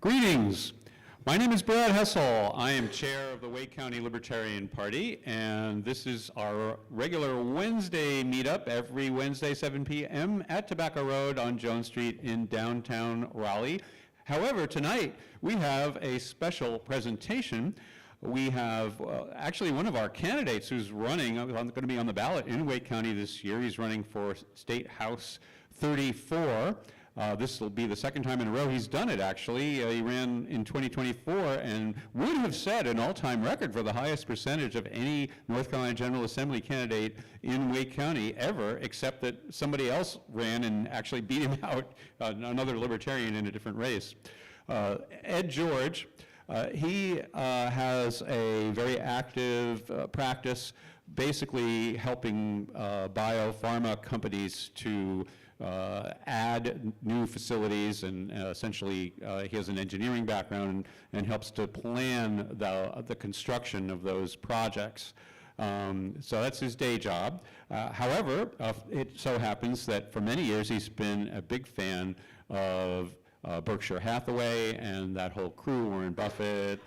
Greetings. My name is Brad Hessel. I am chair of the Wake County Libertarian Party, and this is our regular Wednesday meetup every Wednesday, 7 p.m. at Tobacco Road on Jones Street in downtown Raleigh. However, tonight we have a special presentation. We have actually one of our candidates who's running, going to be on the ballot in Wake County this year. He's running for State House 34. This will be the second time in a row he's done it, actually. He ran in 2024 and would have set an all-time record for the highest percentage of any North Carolina General Assembly candidate in Wake County ever, except that somebody else ran and actually beat him out, another Libertarian in a different race. Ed George, he has a very active practice basically helping biopharma companies to add new facilities, and essentially he has an engineering background and helps to plan the construction of those projects. So that's his day job. However, it so happens that for many years he's been a big fan of Berkshire Hathaway and that whole crew, Warren Buffett,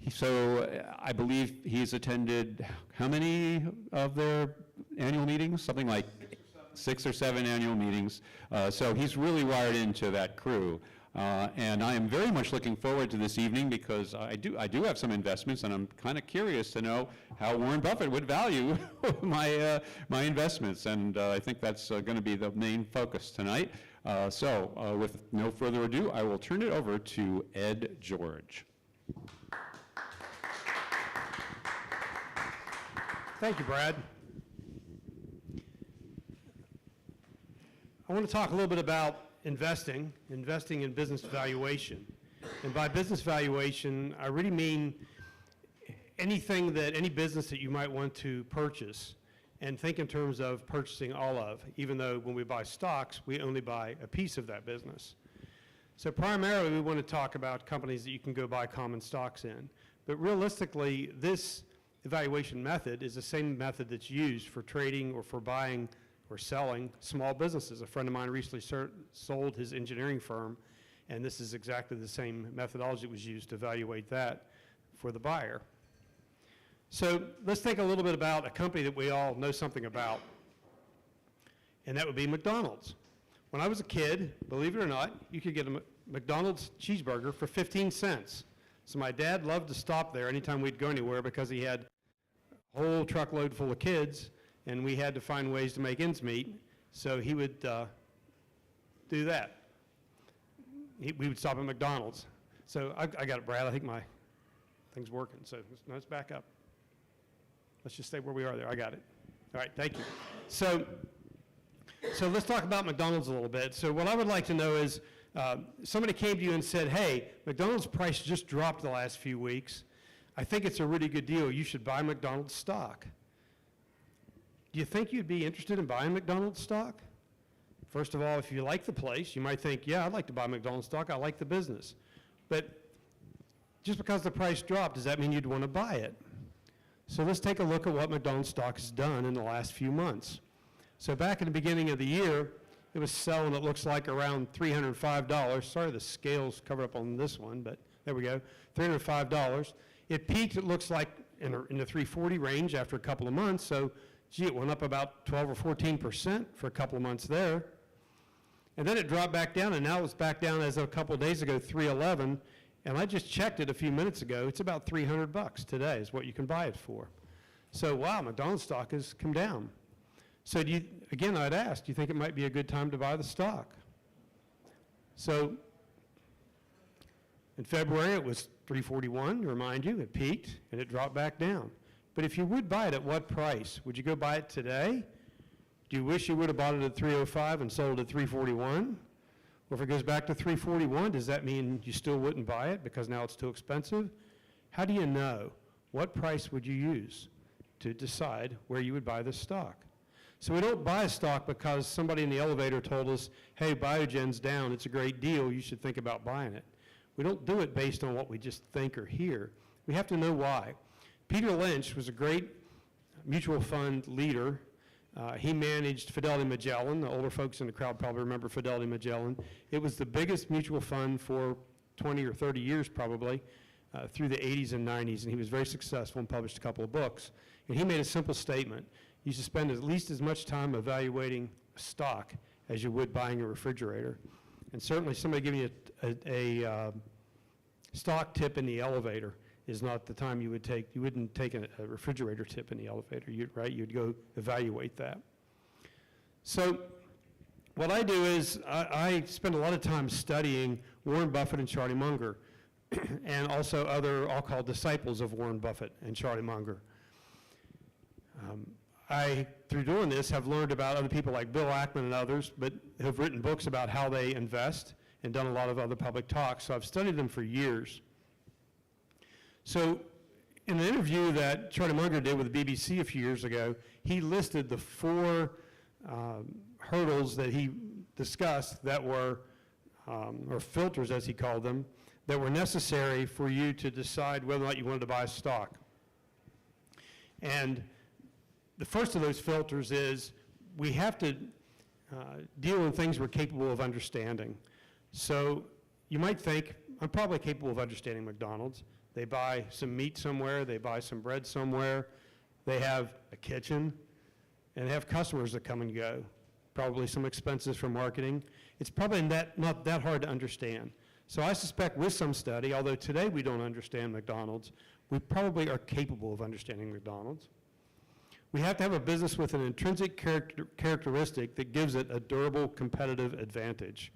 so I believe he's attended how many of their annual meetings? Something like 6 or 7 annual meetings. So he's really wired into that crew. And I am very much looking forward to this evening because I do have some investments, and I'm kind of curious to know how Warren Buffett would value my investments. And I think that's going to be the main focus tonight. So with no further ado, I will turn it over to Ed George. Thank you, Brad. I want to talk a little bit about investing in business valuation. And by business valuation, I really mean any business that you might want to purchase, and think in terms of purchasing all of, even though when we buy stocks, we only buy a piece of that business. So primarily, we want to talk about companies that you can go buy common stocks in. But realistically, this evaluation method is the same method that's used for trading or for buying or selling small businesses. A friend of mine recently sold his engineering firm, and this is exactly the same methodology that was used to evaluate that for the buyer. So let's think a little bit about a company that we all know something about, and that would be McDonald's. When I was a kid, believe it or not, you could get a McDonald's cheeseburger for 15 cents. So my dad loved to stop there anytime we'd go anywhere because he had a whole truckload full of kids, and we had to find ways to make ends meet. So he would do that. We would stop at McDonald's. So I got it, Brad. I think my thing's working. So let's back up. Let's just stay where we are there. I got it. All right, thank you. So let's talk about McDonald's a little bit. So what I would like to know is, somebody came to you and said, hey, McDonald's price just dropped the last few weeks. I think it's a really good deal. You should buy McDonald's stock. Do you think you'd be interested in buying McDonald's stock? First of all, if you like the place, you might think, yeah, I'd like to buy McDonald's stock. I like the business. But just because the price dropped, does that mean you'd want to buy it? So let's take a look at what McDonald's stock has done in the last few months. So back in the beginning of the year, it was selling, it looks like, around $305. Sorry, the scale's covered up on this one, but there we go, $305. It peaked, it looks like, in the 340 range after a couple of months. So, gee, it went up about 12 or 14% for a couple of months there. And then it dropped back down, and now it's back down as of a couple of days ago, 311. And I just checked it a few minutes ago. It's about $300 today is what you can buy it for. So, wow, McDonald's stock has come down. So again, I'd ask, do you think it might be a good time to buy the stock? So in February, it was $341, to remind you. It peaked, and it dropped back down. But if you would buy it, at what price? Would you go buy it today? Do you wish you would have bought it at $305 and sold it at $341? Or if it goes back to $341, does that mean you still wouldn't buy it because now it's too expensive? How do you know? What price would you use to decide where you would buy this stock? So we don't buy a stock because somebody in the elevator told us, hey, Biogen's down, it's a great deal, you should think about buying it. We don't do it based on what we just think or hear. We have to know why. Peter Lynch was a great mutual fund leader He managed Fidelity Magellan. The older folks in the crowd probably remember Fidelity Magellan. It was the biggest mutual fund for 20 or 30 years probably, through the 80s and 90s, and he was very successful and published a couple of books. And he made a simple statement. You should spend at least as much time evaluating a stock as you would buying a refrigerator. And certainly somebody giving you a stock tip in the elevator is not the time you would take. You wouldn't take a refrigerator tip in the elevator, right? You'd go evaluate that. So what I do is I spend a lot of time studying Warren Buffett and Charlie Munger, and also other, I'll call disciples of Warren Buffett and Charlie Munger. I, through doing this, have learned about other people like Bill Ackman and others, but have written books about how they invest and done a lot of other public talks. So I've studied them for years. So in the interview that Charlie Munger did with the BBC a few years ago, he listed the 4 hurdles that he discussed that were, or filters as he called them, that were necessary for you to decide whether or not you wanted to buy a stock. And the first of those filters is we have to deal with things we're capable of understanding. So you might think, I'm probably capable of understanding McDonald's. They buy some meat somewhere, they buy some bread somewhere, they have a kitchen, and they have customers that come and go. Probably some expenses for marketing. It's probably not that hard to understand. So I suspect with some study, although today we don't understand McDonald's, we probably are capable of understanding McDonald's. We have to have a business with an intrinsic characteristic that gives it a durable competitive advantage.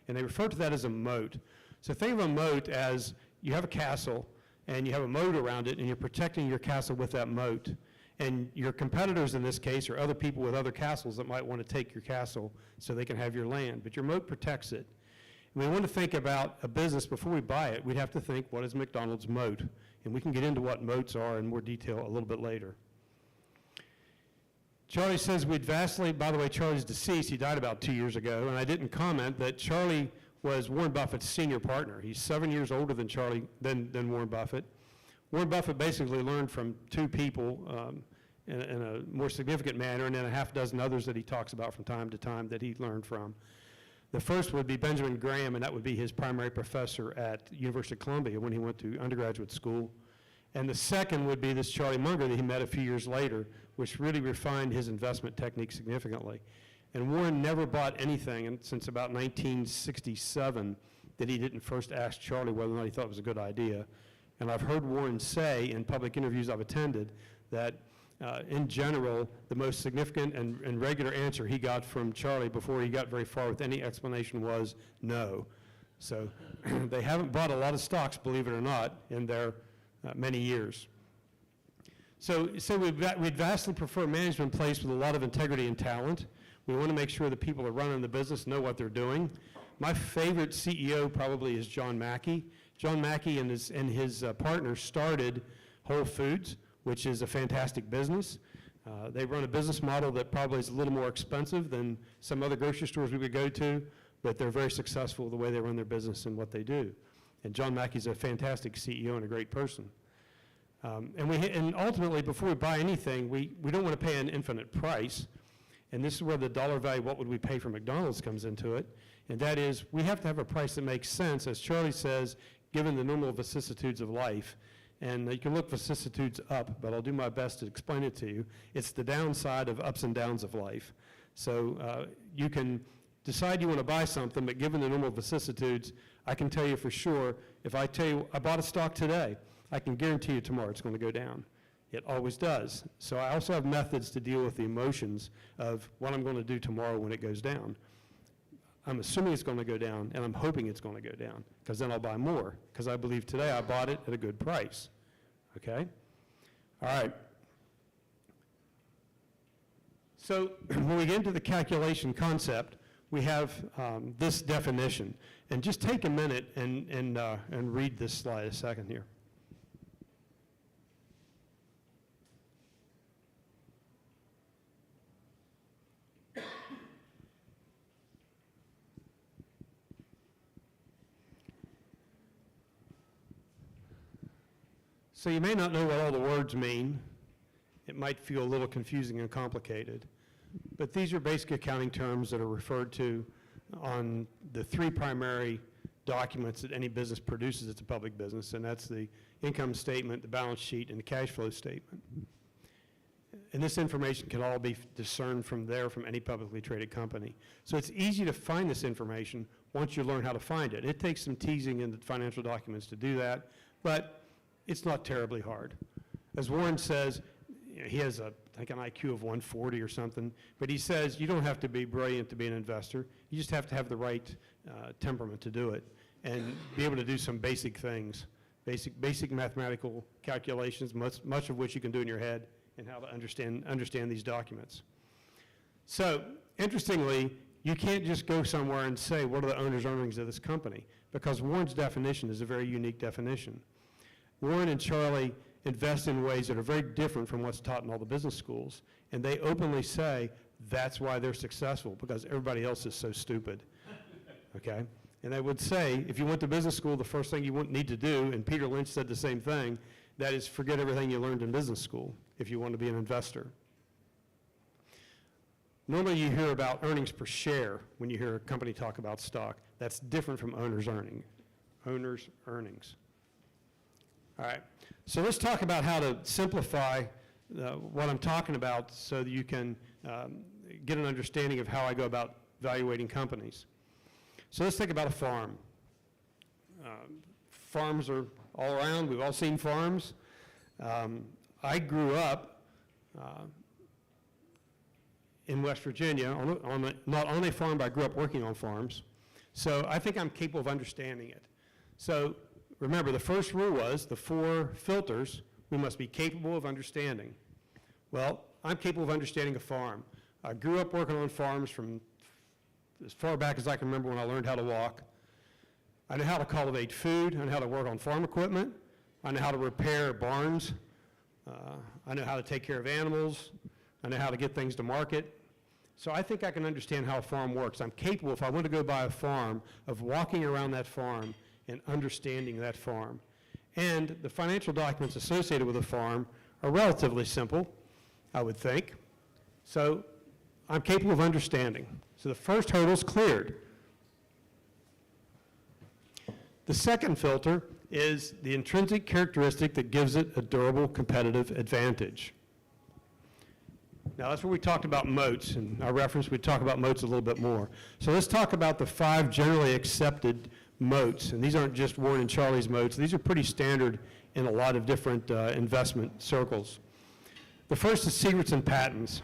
And they refer to that as a moat. So think of a moat as you have a castle and you have a moat around it and you're protecting your castle with that moat. And your competitors in this case are other people with other castles that might want to take your castle so they can have your land. But your moat protects it. And we want to think about a business before we buy it. We'd have to think, what is McDonald's moat? And we can get into what moats are in more detail a little bit later. Charlie says we'd vastly, by the way, Charlie's deceased. He died about 2 years ago, and I didn't comment that Charlie was Warren Buffett's senior partner. He's 7 years older than than Warren Buffett. Warren Buffett basically learned from 2 people in a more significant manner, and then a half dozen others that he talks about from time to time that he learned from. The first would be Benjamin Graham, and that would be his primary professor at University of Columbia when he went to undergraduate school. And the second would be this Charlie Munger that he met a few years later, which really refined his investment technique significantly. And Warren never bought anything since about 1967 that he didn't first ask Charlie whether or not he thought it was a good idea. And I've heard Warren say in public interviews I've attended that in general, the most significant and regular answer he got from Charlie before he got very far with any explanation was no. So they haven't bought a lot of stocks, believe it or not, in their many years. So we'd vastly prefer management in place with a lot of integrity and talent. We want to make sure the people that are running the business know what they're doing. My favorite CEO probably is John Mackey. John Mackey and his partners started Whole Foods, which is a fantastic business. They run a business model that probably is a little more expensive than some other grocery stores we would go to, but they're very successful the way they run their business and what they do. And John Mackey's a fantastic CEO and a great person. And ultimately, before we buy anything, we don't want to pay an infinite price. And this is where the dollar value, what would we pay for McDonald's, comes into it. And that is, we have to have a price that makes sense, as Charlie says, given the normal vicissitudes of life. And you can look vicissitudes up, but I'll do my best to explain it to you. It's the downside of ups and downs of life. So you can decide you want to buy something, but given the normal vicissitudes, I can tell you for sure, if I tell you I bought a stock today, I can guarantee you tomorrow it's going to go down. It always does. So I also have methods to deal with the emotions of what I'm going to do tomorrow when it goes down. I'm assuming it's going to go down, and I'm hoping it's going to go down, because then I'll buy more, because I believe today I bought it at a good price. Okay? All right. So when we get into the calculation concept, we have this definition. And just take a minute and read this slide a second here. So you may not know what all the words mean. It might feel a little confusing and complicated. but these are basic accounting terms that are referred to on the three primary documents that any business produces that's a public business, and that's the income statement, the balance sheet, and the cash flow statement. And this information can all be discerned from any publicly traded company. So it's easy to find this information once you learn how to find it. It takes some teasing in the financial documents to do that, but it's not terribly hard. As Warren says, you know, he has I think an IQ of 140 or something, but he says you don't have to be brilliant to be an investor. You just have to have the right temperament to do it and be able to do some basic things, basic mathematical calculations, much of which you can do in your head, and how to understand these documents. So, interestingly, you can't just go somewhere and say, what are the owner's earnings of this company? Because Warren's definition is a very unique definition. Warren and Charlie invest in ways that are very different from what's taught in all the business schools, and they openly say that's why they're successful, because everybody else is so stupid, okay? And they would say, if you went to business school, the first thing you need to do, and Peter Lynch said the same thing, that is forget everything you learned in business school if you want to be an investor. Normally you hear about earnings per share when you hear a company talk about stock. That's different from owner's earnings. All right, so let's talk about how to simplify what I'm talking about so that you can get an understanding of how I go about evaluating companies. So let's think about a farm. Farms are all around. We've all seen farms. I grew up in West Virginia, not on a farm, but I grew up working on farms. So I think I'm capable of understanding it. So remember, the first rule was the 4 filters we must be capable of understanding. Well, I'm capable of understanding a farm. I grew up working on farms from as far back as I can remember when I learned how to walk. I know how to cultivate food. I know how to work on farm equipment. I know how to repair barns. I know how to take care of animals. I know how to get things to market. So I think I can understand how a farm works. I'm capable, if I want to go buy a farm, of walking around that farm and understanding that farm. And the financial documents associated with a farm are relatively simple, I would think. So I'm capable of understanding. So the first hurdle is cleared. The second filter is the intrinsic characteristic that gives it a durable competitive advantage. Now that's where we talked about moats, and our reference, we talk about moats a little bit more. So let's talk about the 5 generally accepted moats, and these aren't just Warren and Charlie's moats. These are pretty standard in a lot of different investment circles. The first is secrets and patents.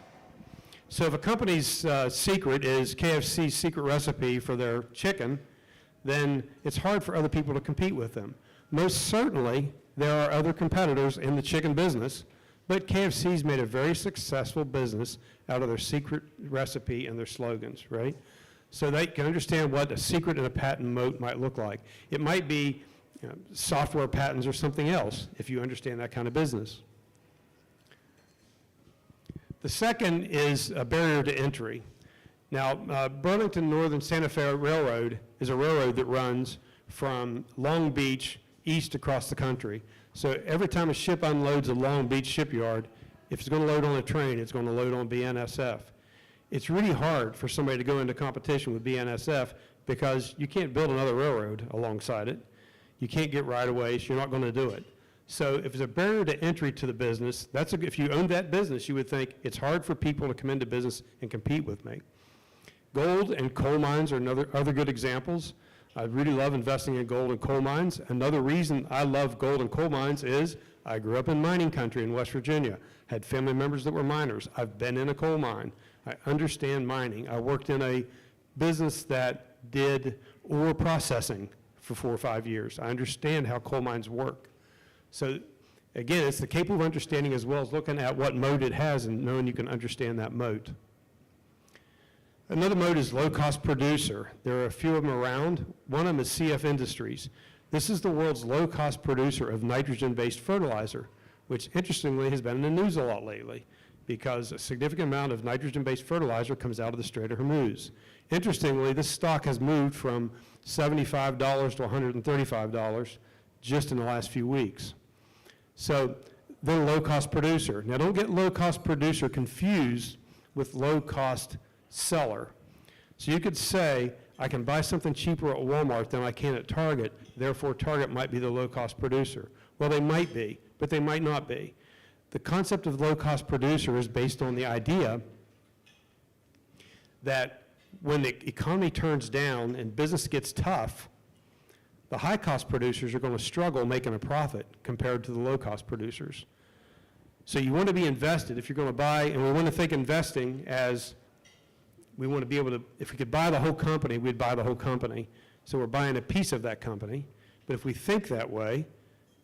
So if a company's secret is KFC's secret recipe for their chicken, then it's hard for other people to compete with them. Most certainly, there are other competitors in the chicken business, but KFC's made a very successful business out of their secret recipe and their slogans, right? So they can understand what a secret and a patent moat might look like. It might be software patents or something else, if you understand that kind of business. The second is a barrier to entry. Now, Burlington Northern Santa Fe Railroad is a railroad that runs from Long Beach east across the country. So every time a ship unloads at Long Beach shipyard, if it's going to load on a train, it's going to load on BNSF. It's really hard for somebody to go into competition with BNSF because you can't build another railroad alongside it. You can't get right-of-ways. You're not going to do it. So if there's a barrier to entry to the business, if you owned that business, you would think it's hard for people to come into business and compete with me. Gold and coal mines are other good examples. I really love investing in gold and coal mines. Another reason I love gold and coal mines is I grew up in mining country in West Virginia, had family members that were miners. I've been in a coal mine. I understand mining. I worked in a business that did ore processing for 4 or 5 years. I understand how coal mines work. So again, it's the capable of understanding as well as looking at what moat it has and knowing you can understand that moat. Another moat is low-cost producer. There are a few of them around. One of them is CF Industries. This is the world's low-cost producer of nitrogen-based fertilizer, which interestingly has been in the news a lot lately because a significant amount of nitrogen-based fertilizer comes out of the Strait of Hormuz. Interestingly, this stock has moved from $75 to $135 just in the last few weeks. So they're a low-cost producer. Now don't get low-cost producer confused with low-cost seller. So you could say, I can buy something cheaper at Walmart than I can at Target, therefore Target might be the low-cost producer. Well, they might be, but they might not be. The concept of low-cost producer is based on the idea that when the economy turns down and business gets tough, the high-cost producers are going to struggle making a profit compared to the low-cost producers. So you want to be invested if you're going to buy, and we want to think investing as we want to be able to, if we could buy the whole company, we'd buy the whole company. So we're buying a piece of that company. But if we think that way,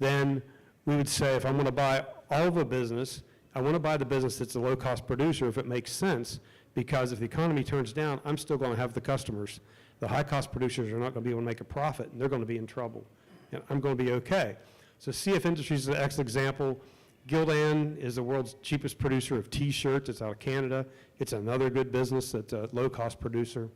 then we would say, if I'm going to buy all of a business, I want to buy the business that's a low-cost producer if it makes sense, because if the economy turns down, I'm still going to have the customers. The high-cost producers are not going to be able to make a profit, and they're going to be in trouble. And I'm going to be okay. So CF Industries is an excellent example. Gildan is the world's cheapest producer of T-shirts. It's out of Canada. It's another good business that's a low-cost producer.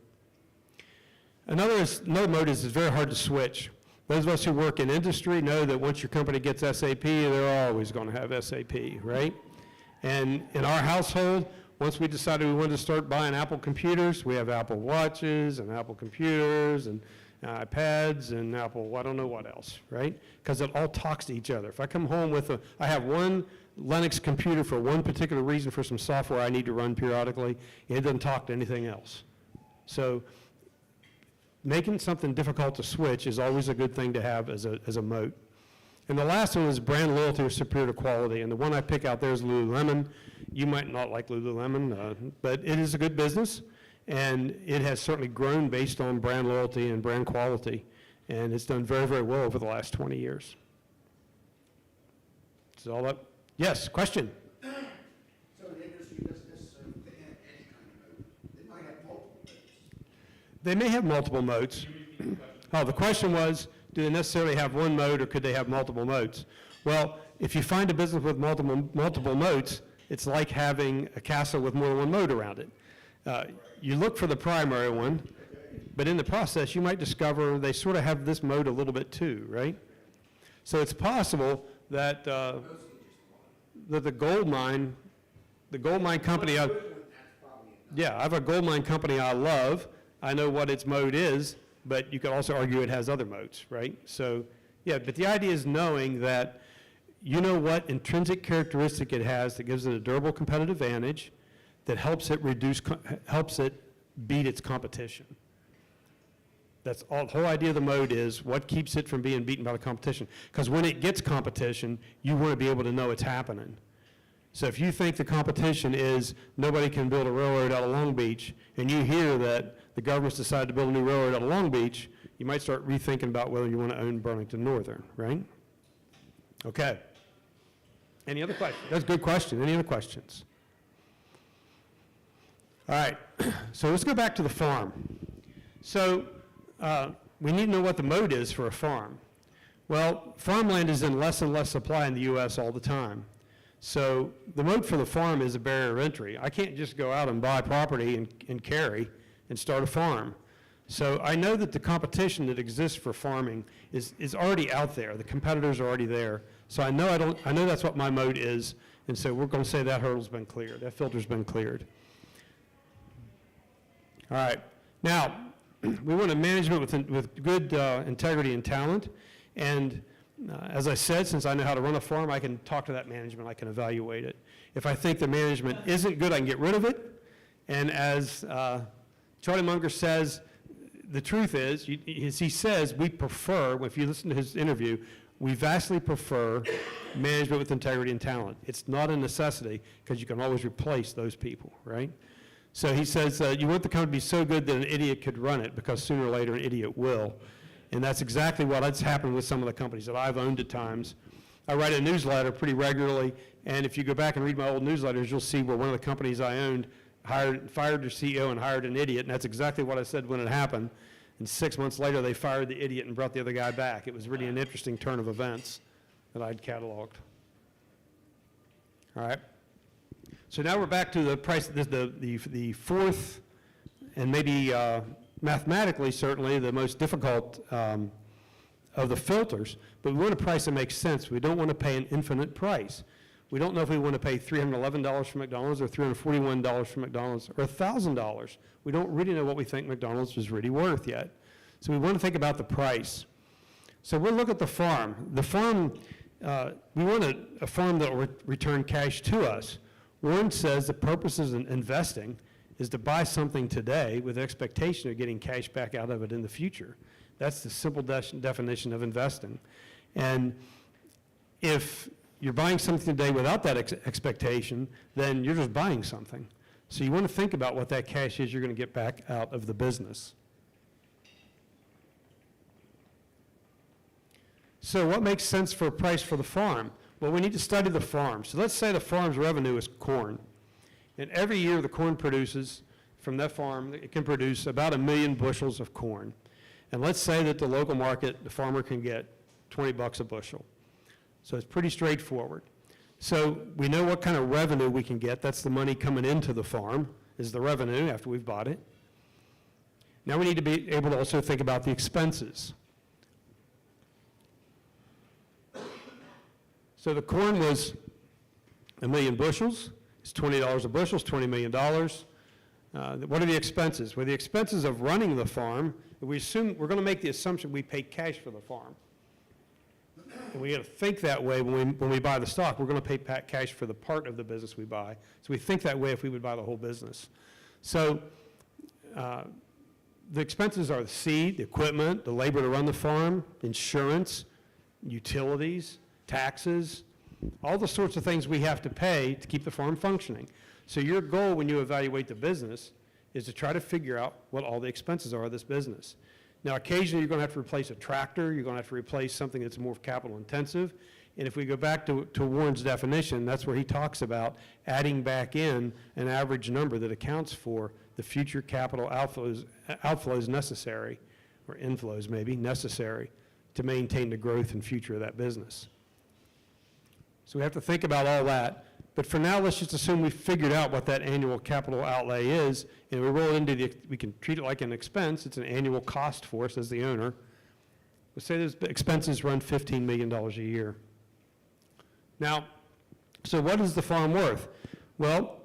Another mode is it's very hard to switch. Those of us who work in industry know that once your company gets SAP, they're always going to have SAP, right? And in our household, once we decided we wanted to start buying Apple computers, we have Apple Watches and Apple computers and iPads and Apple, I don't know what else, right? Because it all talks to each other. If I come home with I have one Linux computer for one particular reason for some software I need to run periodically, and it doesn't talk to anything else. So making something difficult to switch is always a good thing to have as a moat. And the last one is brand loyalty or superior quality. And the one I pick out there is Lululemon. You might not like Lululemon, but it is a good business. And it has certainly grown based on brand loyalty and brand quality. And it's done very, very well over the last 20 years. Is all up? Yes, question? So the industry doesn't necessarily have any kind of moat. They might have multiple moats. They may have multiple moats. Oh, the question was, do they necessarily have one moat or could they have multiple moats? Well, if you find a business with multiple moats, it's like having a castle with more than one moat around it. You look for the primary one, but in the process, you might discover they sort of have this moat a little bit too, right? So it's possible that that the gold mine company, I have a gold mine company I love. I know what its moat is, but you could also argue it has other moats, right? So, yeah, but the idea is knowing that you know what intrinsic characteristic it has that gives it a durable competitive advantage, that helps it beat its competition. That's all. The whole idea of the moat is what keeps it from being beaten by the competition. Because when it gets competition, you want to be able to know it's happening. So if you think the competition is nobody can build a railroad out of Long Beach, and you hear that the government's decided to build a new railroad out of Long Beach, you might start rethinking about whether you want to own Burlington Northern, right? Okay. Any other questions? That's a good question. Any other questions? All right, so let's go back to the farm. So we need to know what the moat is for a farm. Well, farmland is in less and less supply in the U.S. all the time. So the moat for the farm is a barrier of entry. I can't just go out and buy property in Cary and start a farm. So I know that the competition that exists for farming is already out there. The competitors are already there. So I know that's what my moat is, and so we're going to say that hurdle's been cleared. That filter's been cleared. All right. Now, we want a management with good integrity and talent. And as I said, since I know how to run a farm, I can talk to that management. I can evaluate it. If I think the management isn't good, I can get rid of it. And as Charlie Munger says, the truth is, he says, we prefer, if you listen to his interview, we vastly prefer management with integrity and talent. It's not a necessity because you can always replace those people, right? So he says you want the company to be so good that an idiot could run it because sooner or later an idiot will. And that's exactly what has happened with some of the companies that I've owned at times. I write a newsletter pretty regularly, and if you go back and read my old newsletters, you'll see where one of the companies I owned fired their CEO and hired an idiot, and that's exactly what I said when it happened. And 6 months later, they fired the idiot and brought the other guy back. It was really an interesting turn of events that I'd cataloged. All right. So now we're back to the price, the fourth, and maybe mathematically certainly the most difficult of the filters, but we want a price that makes sense. We don't want to pay an infinite price. We don't know if we want to pay $311 for McDonald's or $341 for McDonald's or $1,000. We don't really know what we think McDonald's is really worth yet. So we want to think about the price. So we'll look at the farm. The farm, we want a farm that will return cash to us. Warren says the purpose of investing is to buy something today with the expectation of getting cash back out of it in the future. That's the simple definition of investing. And if you're buying something today without that expectation, then you're just buying something. So you want to think about what that cash is you're going to get back out of the business. So what makes sense for a price for the farm? Well, we need to study the farm. So let's say the farm's revenue is corn. And every year the corn produces, from that farm, it can produce about 1 million bushels of corn. And let's say that the local market, the farmer can get 20 bucks a bushel. So it's pretty straightforward. So we know what kind of revenue we can get. That's the money coming into the farm, is the revenue after we've bought it. Now we need to be able to also think about the expenses. So the corn was 1 million bushels. It's $20 a bushel, it's $20 million. What are the expenses? Well, the expenses of running the farm, we're going to make the assumption we pay cash for the farm. And we got to think that way when we buy the stock. We're going to pay cash for the part of the business we buy. So we think that way if we would buy the whole business. So the expenses are the seed, the equipment, the labor to run the farm, insurance, utilities, taxes, all the sorts of things we have to pay to keep the farm functioning. So your goal when you evaluate the business is to try to figure out what all the expenses are of this business. Now, occasionally you're going to have to replace a tractor, you're going to have to replace something that's more capital intensive, and if we go back to Warren's definition, that's where he talks about adding back in an average number that accounts for the future capital outflows necessary, or inflows maybe, necessary to maintain the growth and future of that business. So we have to think about all that. But for now, let's just assume we've figured out what that annual capital outlay is, and we roll it into we can treat it like an expense. It's an annual cost for us as the owner. Let's say those expenses run $15 million a year. Now, so what is the farm worth? Well,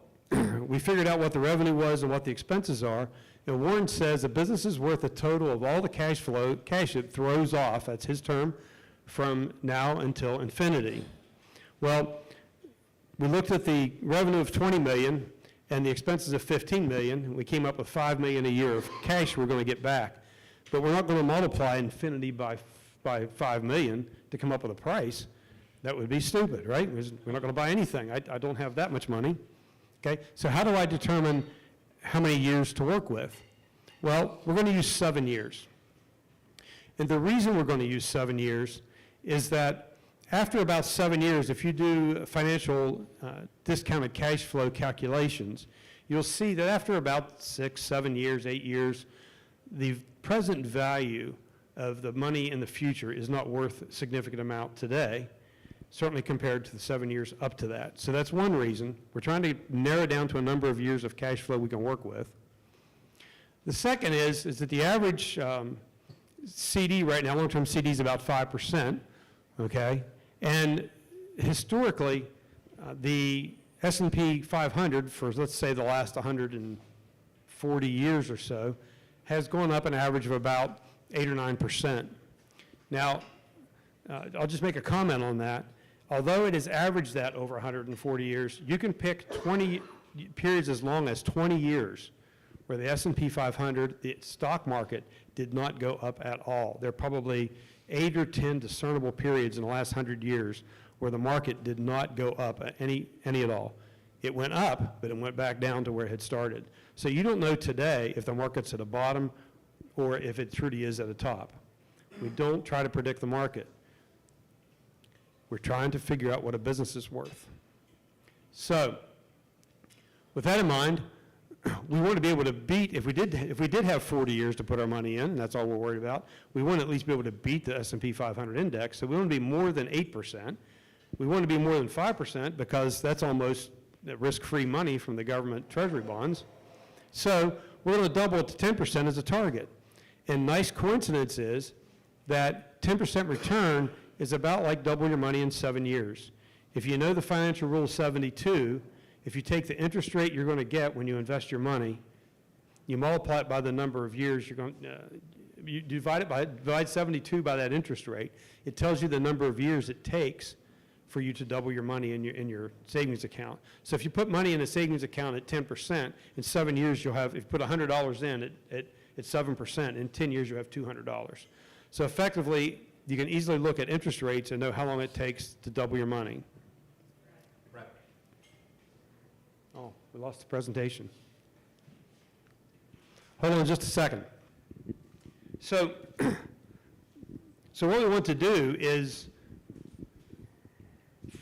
we figured out what the revenue was and what the expenses are, and Warren says the business is worth a total of all the cash it throws off, that's his term, from now until infinity. Well, we looked at the revenue of 20 million and the expenses of 15 million, and we came up with 5 million a year of cash we're going to get back. But we're not going to multiply infinity by 5 million to come up with a price. That would be stupid, right? We're not going to buy anything. I don't have that much money. Okay, so how do I determine how many years to work with? Well, we're going to use 7 years. And the reason we're going to use 7 years is that after about 7 years, if you do financial discounted cash flow calculations, you'll see that after about 6, 7 years, 8 years, the present value of the money in the future is not worth a significant amount today, certainly compared to the 7 years up to that. So that's one reason. We're trying to narrow down to a number of years of cash flow we can work with. The second is that the average CD right now, long-term CD, is about 5%, okay? And historically, the S&P 500 for, let's say, the last 140 years or so has gone up an average of about 8 or 9%. Now, I'll just make a comment on that. Although it has averaged that over 140 years, you can pick 20 periods as long as 20 years where the S&P 500, the stock market, did not go up at all. There are probably 8 or 10 discernible periods in the last 100 years where the market did not go up any at all. It went up, but it went back down to where it had started. So you don't know today if the market's at a bottom or if it truly is at a top. We don't try to predict the market. We're trying to figure out what a business is worth. So, with that in mind, we want to be able to beat, if we did have 40 years to put our money in, and that's all we're worried about, we want to at least be able to beat the S&P 500 index. So we want to be more than 8%. We want to be more than 5% because that's almost risk-free money from the government treasury bonds. So we're going to double it to 10% as a target. And nice coincidence is that 10% return is about like double your money in 7 years. If you know the financial rule 72, if you take the interest rate you're going to get when you invest your money, you multiply it by the number of years you're going you divide 72 by that interest rate, it tells you the number of years it takes for you to double your money in your savings account. So if you put money in a savings account at 10%, in 7 years you'll have, if you put $100 in at 7%, in 10 years you'll have $200. So effectively, you can easily look at interest rates and know how long it takes to double your money. Right. Oh, we lost the presentation. Hold on just a second. So what we want to do is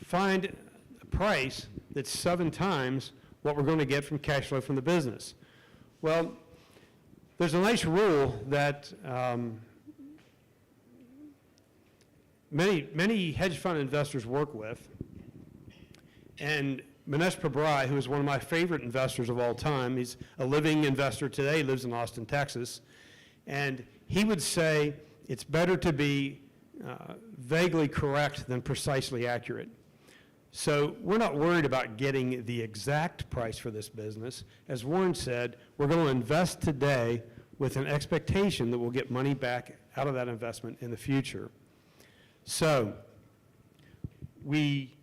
find a price that's 7 times what we're going to get from cash flow from the business. Well, there's a nice rule that many hedge fund investors work with, and Mohnish Pabrai, who is one of my favorite investors of all time, he's a living investor today, he lives in Austin, Texas, and he would say it's better to be vaguely correct than precisely accurate. So we're not worried about getting the exact price for this business. As Warren said, we're going to invest today with an expectation that we'll get money back out of that investment in the future. So we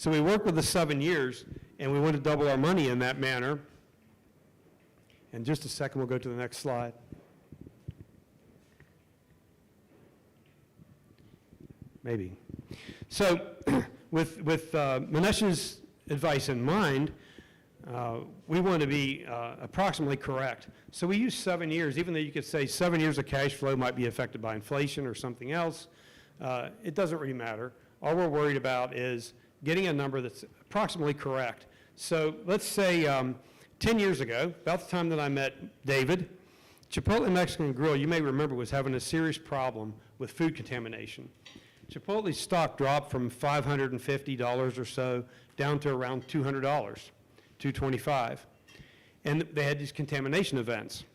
work with the 7 years, and we want to double our money in that manner. In just a second, we'll go to the next slide. Maybe. So with Mohnish's advice in mind, we want to be approximately correct. So we use 7 years, even though you could say 7 years of cash flow might be affected by inflation or something else. It doesn't really matter. All we're worried about is getting a number that's approximately correct. So let's say 10 years ago, about the time that I met David, Chipotle Mexican Grill, you may remember, was having a serious problem with food contamination. Chipotle's stock dropped from $550 or so down to around $200, $225. And they had these contamination events.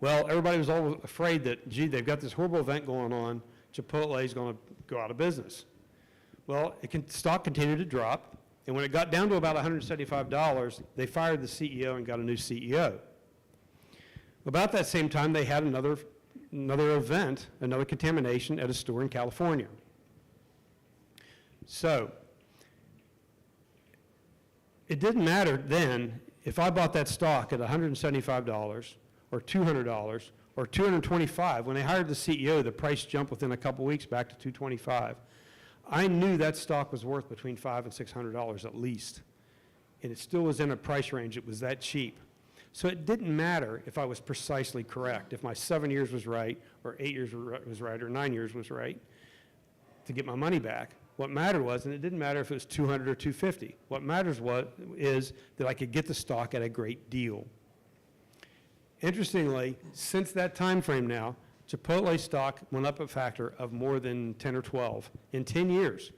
Well, everybody was all afraid that, gee, they've got this horrible event going on, Chipotle is going to go out of business. Well, stock continued to drop, and when it got down to about $175, they fired the CEO and got a new CEO. About that same time, they had another event, another contamination at a store in California. So it didn't matter then if I bought that stock at $175 or $200 or $225. When they hired the CEO, the price jumped within a couple weeks back to $225. I knew that stock was worth between $500 and $600 at least, and it still was in a price range. It was that cheap. So it didn't matter if I was precisely correct, if my 7 years was right, or 8 years was right, or 9 years was right, to get my money back. What mattered was, and it didn't matter if it was 200 or 250. What matters is that I could get the stock at a great deal. Interestingly, since that time frame now, Chipotle stock went up a factor of more than 10 or 12 in 10 years.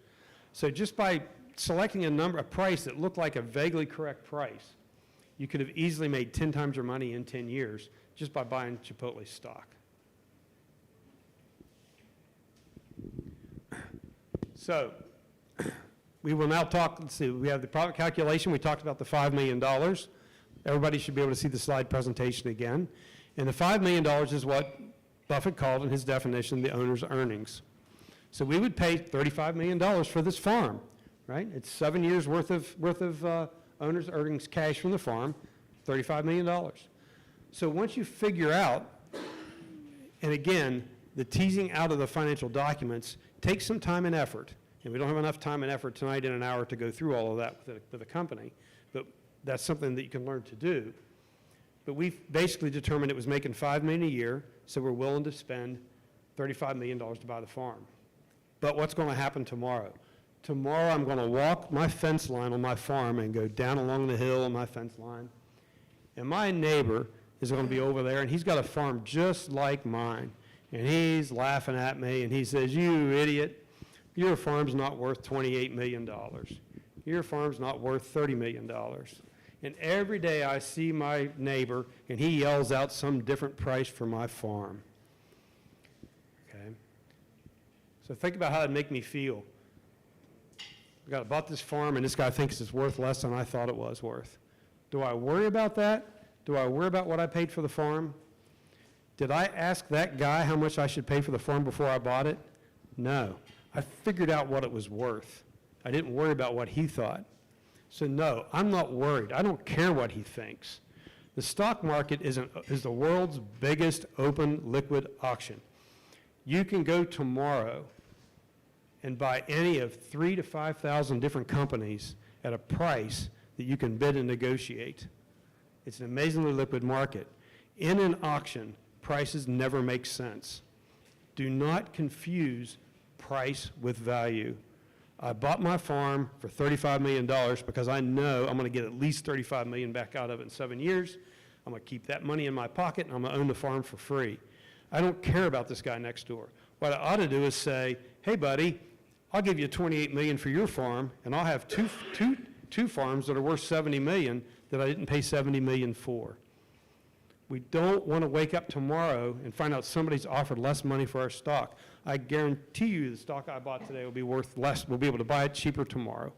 So just by selecting a price that looked like a vaguely correct price, you could have easily made 10 times your money in 10 years just by buying Chipotle stock. So we will now talk, let's see, we have the profit calculation. We talked about the $5 million. Everybody should be able to see the slide presentation again. And the $5 million is what Buffett called in his definition the owner's earnings. So we would pay $35 million for this farm, right? It's 7 years worth of owner's earnings cash from the farm, $35 million. So once you figure out, and again, the teasing out of the financial documents takes some time and effort, and we don't have enough time and effort tonight in an hour to go through all of that with a company, but that's something that you can learn to do. But we've basically determined it was making $5 million a year, so we're willing to spend $35 million to buy the farm. But what's going to happen tomorrow? Tomorrow I'm going to walk my fence line on my farm and go down along the hill on my fence line. And my neighbor is going to be over there, and he's got a farm just like mine. And he's laughing at me, and he says, "You idiot, your farm's not worth $28 million. Your farm's not worth $30 million. And every day I see my neighbor, and he yells out some different price for my farm. Okay? So think about how that'd make me feel. I bought this farm, and this guy thinks it's worth less than I thought it was worth. Do I worry about that? Do I worry about what I paid for the farm? Did I ask that guy how much I should pay for the farm before I bought it? No. I figured out what it was worth. I didn't worry about what he thought. So no, I'm not worried. I don't care what he thinks. The stock market is the world's biggest open liquid auction. You can go tomorrow and buy any of 3,000 to 5,000 different companies at a price that you can bid and negotiate. It's an amazingly liquid market. In an auction, prices never make sense. Do not confuse price with value. I bought my farm for $35 million because I know I'm going to get at least $35 million back out of it in 7 years. I'm going to keep that money in my pocket, and I'm going to own the farm for free. I don't care about this guy next door. What I ought to do is say, hey, buddy, I'll give you $28 million for your farm, and I'll have two farms that are worth $70 million that I didn't pay $70 million for. We don't want to wake up tomorrow and find out somebody's offered less money for our stock. I guarantee you the stock I bought today will be worth less. We'll be able to buy it cheaper tomorrow,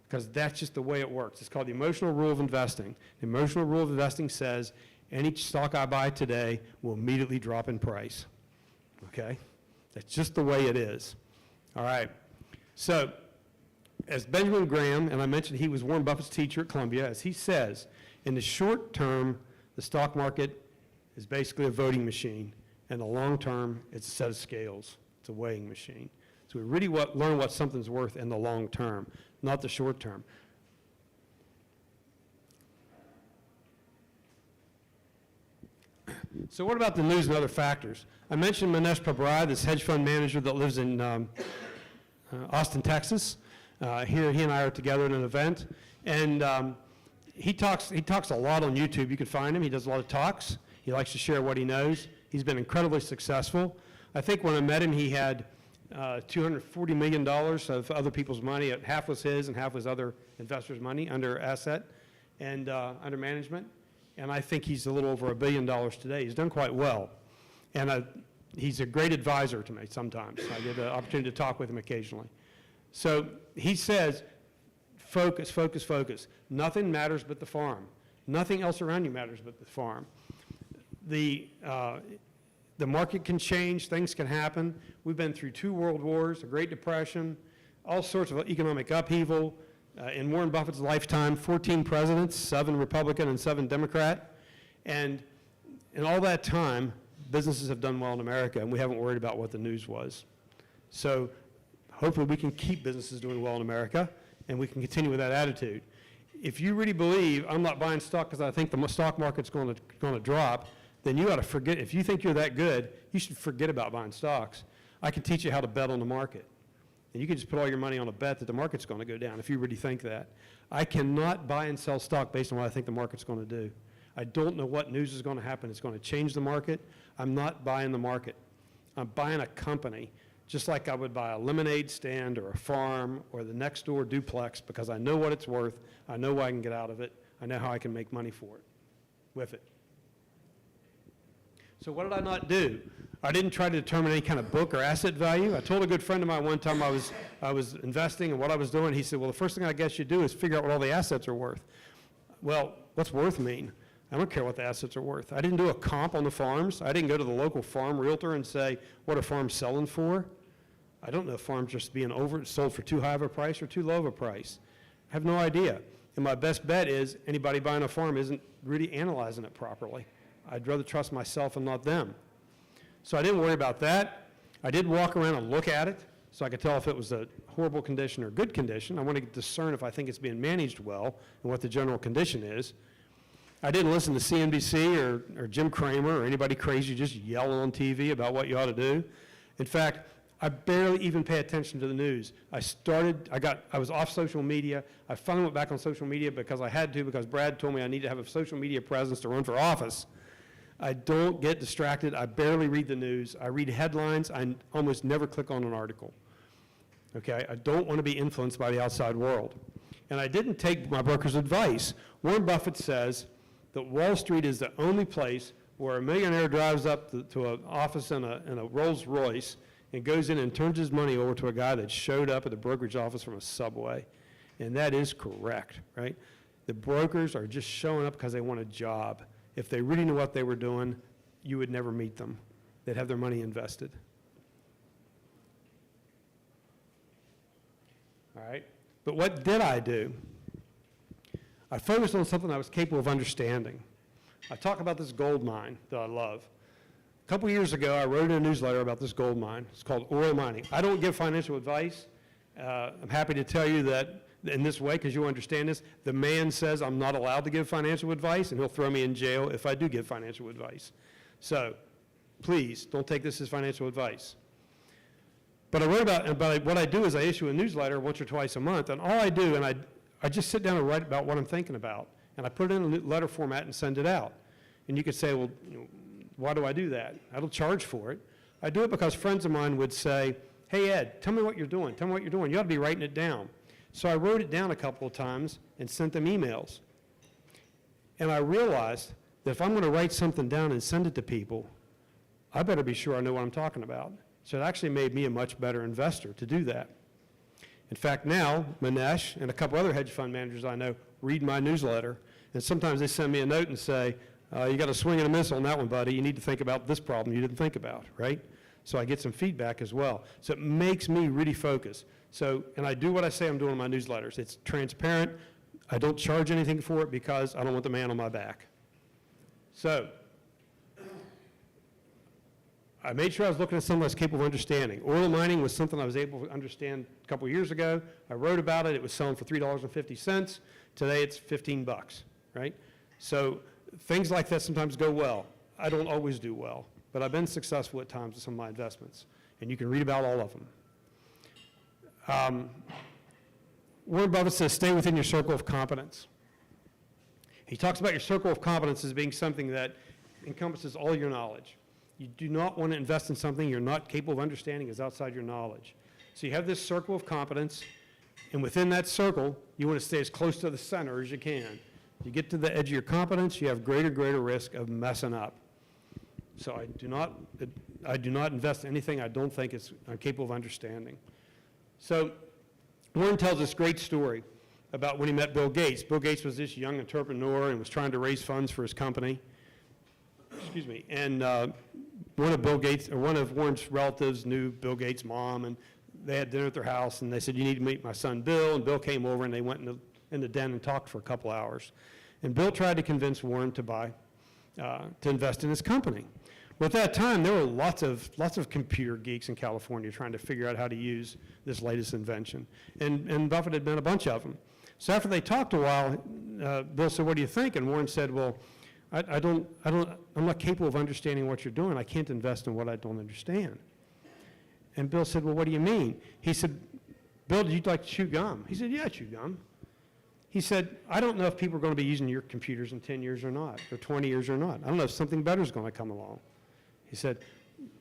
because that's just the way it works. It's called the emotional rule of investing. The emotional rule of investing says any stock I buy today will immediately drop in price. Okay? That's just the way it is. All right. So, as Benjamin Graham, and I mentioned he was Warren Buffett's teacher at Columbia, as he says, in the short term, the stock market is basically a voting machine. In the long term, it's a set of scales. It's a weighing machine. So we really learn what something's worth in the long term, not the short term. So what about the news and other factors? I mentioned Mohnish Pabrai, this hedge fund manager that lives in Austin, Texas. Here, he and I are together at an event, and he talks a lot on YouTube. You can find him. He does a lot of talks. He likes to share what he knows. He's been incredibly successful. I think when I met him, he had $240 million of other people's money. Half was his and half was other investors' money under asset and under management. And I think he's a little over $1 billion today. He's done quite well. And he's a great advisor to me sometimes. I get the opportunity to talk with him occasionally. So he says, focus, focus, focus. Nothing matters but the farm. Nothing else around you matters but the farm. The market can change, things can happen. We've been through 2 world wars, a Great Depression, all sorts of economic upheaval. In Warren Buffett's lifetime, 14 presidents, 7 Republican and 7 Democrat. And in all that time, businesses have done well in America, and we haven't worried about what the news was. So hopefully we can keep businesses doing well in America, and we can continue with that attitude. If you really believe I'm not buying stock because I think the stock market's going to drop, then you ought to forget. If you think you're that good, you should forget about buying stocks. I can teach you how to bet on the market. And you can just put all your money on a bet that the market's going to go down if you really think that. I cannot buy and sell stock based on what I think the market's going to do. I don't know what news is going to happen. It's going to change the market. I'm not buying the market. I'm buying a company, just like I would buy a lemonade stand or a farm or the next door duplex, because I know what it's worth. I know what I can get out of it. I know how I can make money for it, with it. So what did I not do? I didn't try to determine any kind of book or asset value. I told a good friend of mine one time I was investing and what I was doing. He said, well, the first thing I guess you do is figure out what all the assets are worth. Well, what's worth mean? I don't care what the assets are worth. I didn't do a comp on the farms. I didn't go to the local farm realtor and say, what are farms selling for? I don't know if farms are being sold for too high of a price or too low of a price. I have no idea. And my best bet is anybody buying a farm isn't really analyzing it properly. I'd rather trust myself and not them. So I didn't worry about that. I did walk around and look at it so I could tell if it was a horrible condition or good condition. I want to discern if I think it's being managed well and what the general condition is. I didn't listen to CNBC or Jim Cramer or anybody crazy just yelling on TV about what you ought to do. In fact, I barely even pay attention to the news. I was off social media. I finally went back on social media because I had to, because Brad told me I need to have a social media presence to run for office. I don't get distracted. I barely read the news. I read headlines. I almost never click on an article. Okay? I don't want to be influenced by the outside world. And I didn't take my broker's advice. Warren Buffett says that Wall Street is the only place where a millionaire drives up to an office in a Rolls Royce and goes in and turns his money over to a guy that showed up at the brokerage office from a Subway. And that is correct, right? The brokers are just showing up because they want a job. If they really knew what they were doing, you would never meet them. They'd have their money invested. All right? But what did I do? I focused on something I was capable of understanding. I talk about this gold mine that I love. A couple years ago, I wrote in a newsletter about this gold mine. It's called oil mining. I don't give financial advice. I'm happy to tell you that in this way, because you understand this, the man says I'm not allowed to give financial advice, and he'll throw me in jail if I do give financial advice. So please, don't take this as financial advice. But I wrote about, what I do is I issue a newsletter once or twice a month, and all I do, and I just sit down and write about what I'm thinking about, and I put it in a letter format and send it out. And you could say, well, why do I do that? I don't charge for it. I do it because friends of mine would say, hey, Ed, tell me what you're doing. Tell me what you're doing. You ought to be writing it down. So I wrote it down a couple of times and sent them emails. And I realized that if I'm going to write something down and send it to people, I better be sure I know what I'm talking about. So it actually made me a much better investor to do that. In fact, now, Mohnish and a couple other hedge fund managers I know read my newsletter, and sometimes they send me a note and say, you got a swing and a miss on that one, buddy. You need to think about this problem you didn't think about, right? So I get some feedback as well. So it makes me really focus. So, and I do what I say I'm doing in my newsletters. It's transparent. I don't charge anything for it because I don't want the man on my back. So I made sure I was looking at something I was capable of understanding. Oil mining was something I was able to understand a couple years ago. I wrote about it. It was selling for $3.50. Today it's 15 bucks, right? So things like that sometimes go well. I don't always do well, but I've been successful at times with some of my investments, and you can read about all of them. Warren Buffett says, stay within your circle of competence. He talks about your circle of competence as being something that encompasses all your knowledge. You do not want to invest in something you're not capable of understanding is outside your knowledge. So you have this circle of competence, and within that circle, you want to stay as close to the center as you can. You get to the edge of your competence, you have greater risk of messing up. So I do not invest in anything I don't think I'm capable of understanding. So Warren tells this great story about when he met Bill Gates. Bill Gates was this young entrepreneur and was trying to raise funds for his company. Excuse me. And one of Warren's relatives knew Bill Gates' mom, and they had dinner at their house, and they said, you need to meet my son Bill. And Bill came over, and they went in the den and talked for a couple hours. And Bill tried to convince Warren to invest in his company. Well, at that time, there were lots of computer geeks in California trying to figure out how to use this latest invention. And Buffett had been a bunch of them. So after they talked a while, Bill said, what do you think? And Warren said, well, I'm not capable of understanding what you're doing. I can't invest in what I don't understand. And Bill said, well, what do you mean? He said, Bill, do you like to chew gum? He said, yeah, I chew gum. He said, I don't know if people are going to be using your computers in 10 years or not, or 20 years or not. I don't know if something better is going to come along. He said,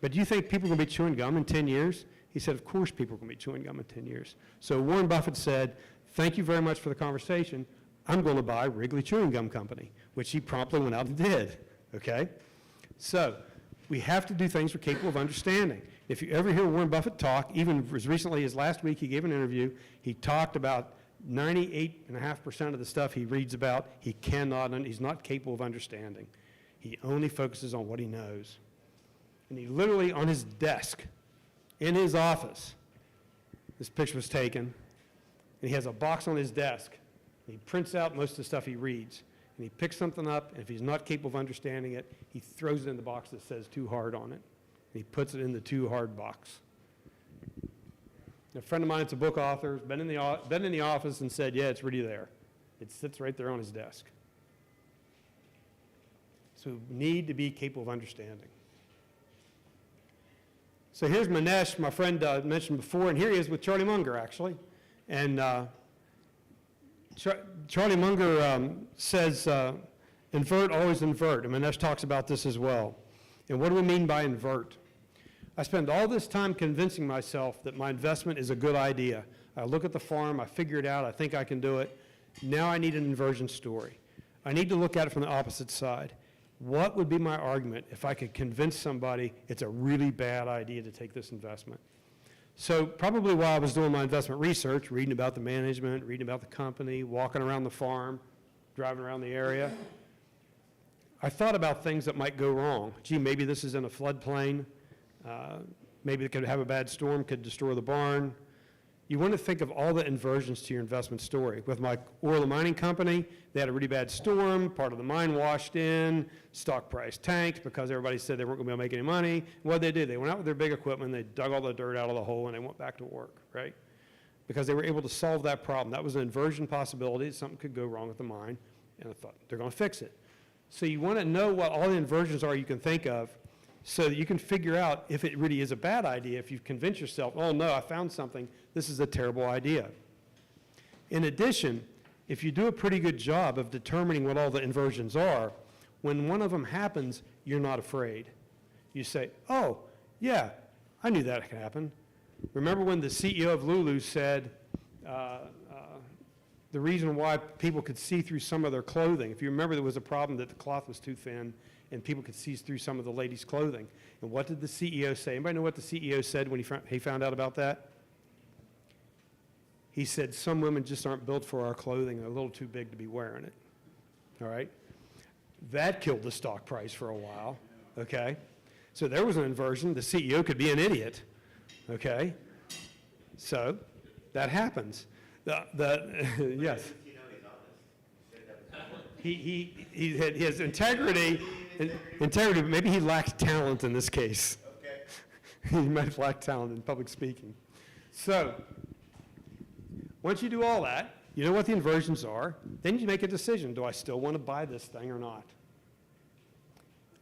but do you think people are going to be chewing gum in 10 years? He said, of course people are going to be chewing gum in 10 years. So Warren Buffett said, thank you very much for the conversation. I'm going to buy Wrigley Chewing Gum Company, which he promptly went out and did, okay? So we have to do things we're capable of understanding. If you ever hear Warren Buffett talk, even as recently as last week, he gave an interview, he talked about 98.5% of the stuff he reads about, he's not capable of understanding. He only focuses on what he knows. And he literally, on his desk, in his office, this picture was taken, and he has a box on his desk. He prints out most of the stuff he reads, and he picks something up, and if he's not capable of understanding it, he throws it in the box that says too hard on it, and he puts it in the too hard box. A friend of mine that's a book author, has been in the office and said, yeah, it's really there. It sits right there on his desk. So we need to be capable of understanding. So here's Mohnish, my friend mentioned before, and here he is with Charlie Munger, actually. And Charlie Munger says, invert, always invert. And Mohnish talks about this as well. And what do we mean by invert? I spend all this time convincing myself that my investment is a good idea. I look at the farm, I figure it out, I think I can do it. Now I need an inversion story. I need to look at it from the opposite side. what would be my argument if I could convince somebody it's a really bad idea to take this investment? So probably while I was doing my investment research, reading about the management, reading about the company, walking around the farm, driving around the area, I thought about things that might go wrong. Gee, maybe this is in a floodplain. Maybe it could have a bad storm, could destroy the barn. You want to think of all the inversions to your investment story. With my oil and mining company, they had a really bad storm, part of the mine washed in, stock price tanked because everybody said they weren't going to be able to make any money. What did they do? They went out with their big equipment, they dug all the dirt out of the hole, and they went back to work, right? Because they were able to solve that problem. That was an inversion possibility. Something could go wrong with the mine, and I thought, they're going to fix it. So you want to know what all the inversions are you can think of so that you can figure out if it really is a bad idea, if you've convinced yourself, oh no, I found something, this is a terrible idea. In addition, if you do a pretty good job of determining what all the inversions are, when one of them happens, you're not afraid. You say, oh, yeah, I knew that could happen. Remember when the CEO of Lulu said the reason why people could see through some of their clothing, if you remember there was a problem that the cloth was too thin and people could see through some of the ladies' clothing. And what did the CEO say? Anybody know what the CEO said when he found out about that? He said, some women just aren't built for our clothing. They're a little too big to be wearing it. All right? That killed the stock price for a while. Okay? So there was an inversion. The CEO could be an idiot. Okay? So that happens. Yes. He has integrity, but maybe he lacks talent in this case. Okay. He might lack talent in public speaking. So once you do all that, you know what the inversions are, then you make a decision. Do I still want to buy this thing or not?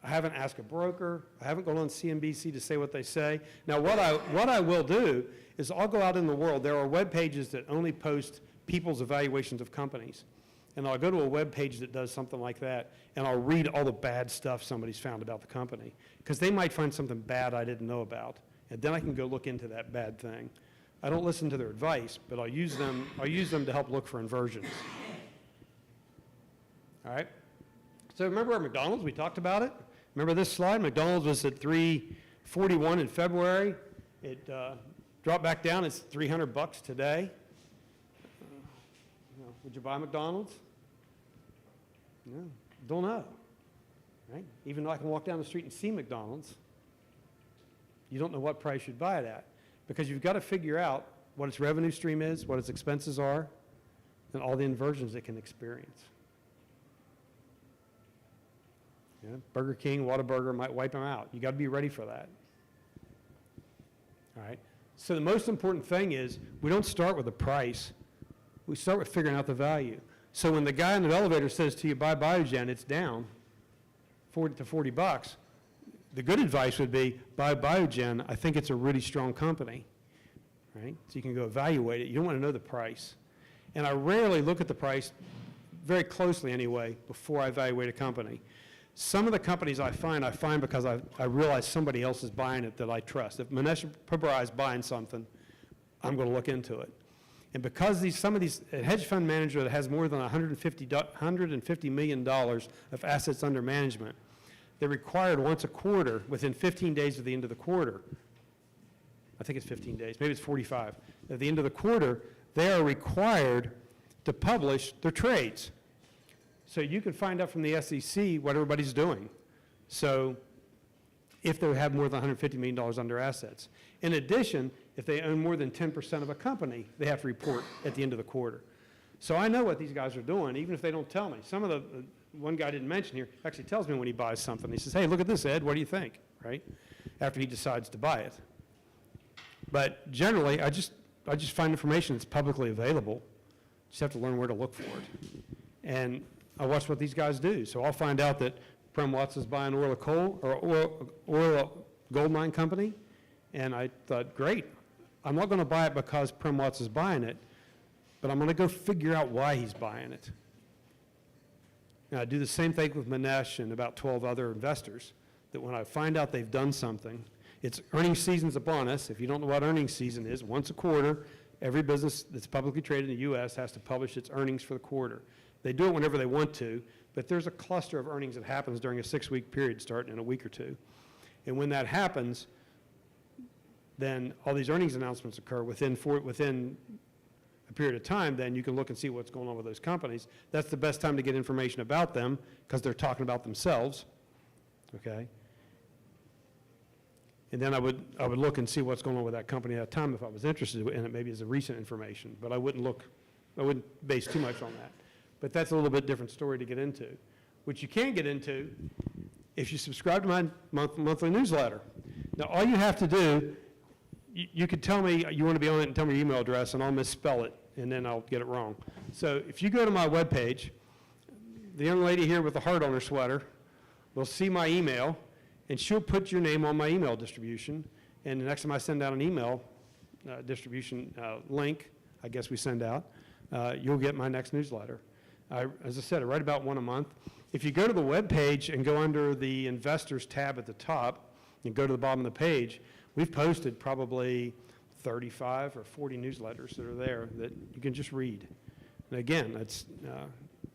I haven't asked a broker. I haven't gone on CNBC to say what they say. Now, what I will do is I'll go out in the world. There are web pages that only post people's evaluations of companies. And I'll go to a web page that does something like that, and I'll read all the bad stuff somebody's found about the company. Because they might find something bad I didn't know about. And then I can go look into that bad thing. I don't listen to their advice, but I'll use them to help look for inversions. All right? So remember our McDonald's? We talked about it. Remember this slide? McDonald's was at $3.41 in February. It dropped back down. It's $300 today. Would you buy McDonald's? No, don't know. Right? Even though I can walk down the street and see McDonald's, you don't know what price you'd buy it at. Because you've got to figure out what its revenue stream is, what its expenses are, and all the inversions it can experience. Yeah, Burger King, Whataburger might wipe them out. You've got to be ready for that. All right? So the most important thing is we don't start with the price. We start with figuring out the value. So when the guy in the elevator says to you, buy Biogen, it's down $40 to $40. The good advice would be, buy Biogen. I think it's a really strong company. Right? So you can go evaluate it. You don't want to know the price. And I rarely look at the price, very closely anyway, before I evaluate a company. Some of the companies I find because I realize somebody else is buying it that I trust. If Mohnish Pabrai is buying something, I'm going to look into it. And because some of these, a hedge fund manager that has more than $150 million of assets under management, they're required once a quarter, within 15 days of the end of the quarter, I think it's 15 days, maybe it's 45, at the end of the quarter, they are required to publish their trades. So you can find out from the SEC what everybody's doing. So if they have more than $150 million under assets. In addition, if they own more than 10% of a company, they have to report at the end of the quarter. So I know what these guys are doing, even if they don't tell me. Some of the, one guy didn't mention here, actually tells me when he buys something. He says, hey, look at this, Ed, what do you think, right? After he decides to buy it. But generally, I just find information that's publicly available. Just have to learn where to look for it. And I watch what these guys do. So I'll find out that Prem Watts is buying oil or coal, or oil gold mine company, and I thought, great. I'm not going to buy it because Prem Watts is buying it, but I'm going to go figure out why he's buying it. And I do the same thing with Mohnish and about 12 other investors, that when I find out they've done something, it's earnings season's upon us. If you don't know what earnings season is, once a quarter, every business that's publicly traded in the U.S. has to publish its earnings for the quarter. They do it whenever they want to, But there's a cluster of earnings that happens during a 6-week period starting in a week or two. And when that happens, then all these earnings announcements occur within a period of time. Then you can look and see what's going on with those companies. That's the best time to get information about them because they're talking about themselves, okay? And then I would look and see what's going on with that company at that time if I was interested in it, maybe as a recent information. But I wouldn't base too much on that. But that's a little bit different story to get into. Which you can get into if you subscribe to my monthly newsletter. Now, all you have to do, you could tell me you want to be on it and tell me your email address, and I'll misspell it, and then I'll get it wrong. So if you go to my webpage, the young lady here with the heart on her sweater will see my email, and she'll put your name on my email distribution. And the next time I send out an email distribution link, I guess we send out, you'll get my next newsletter. As I said, I write about one a month. If you go to the web page and go under the Investors tab at the top and go to the bottom of the page, we've posted probably 35 or 40 newsletters that are there that you can just read. And again, that's,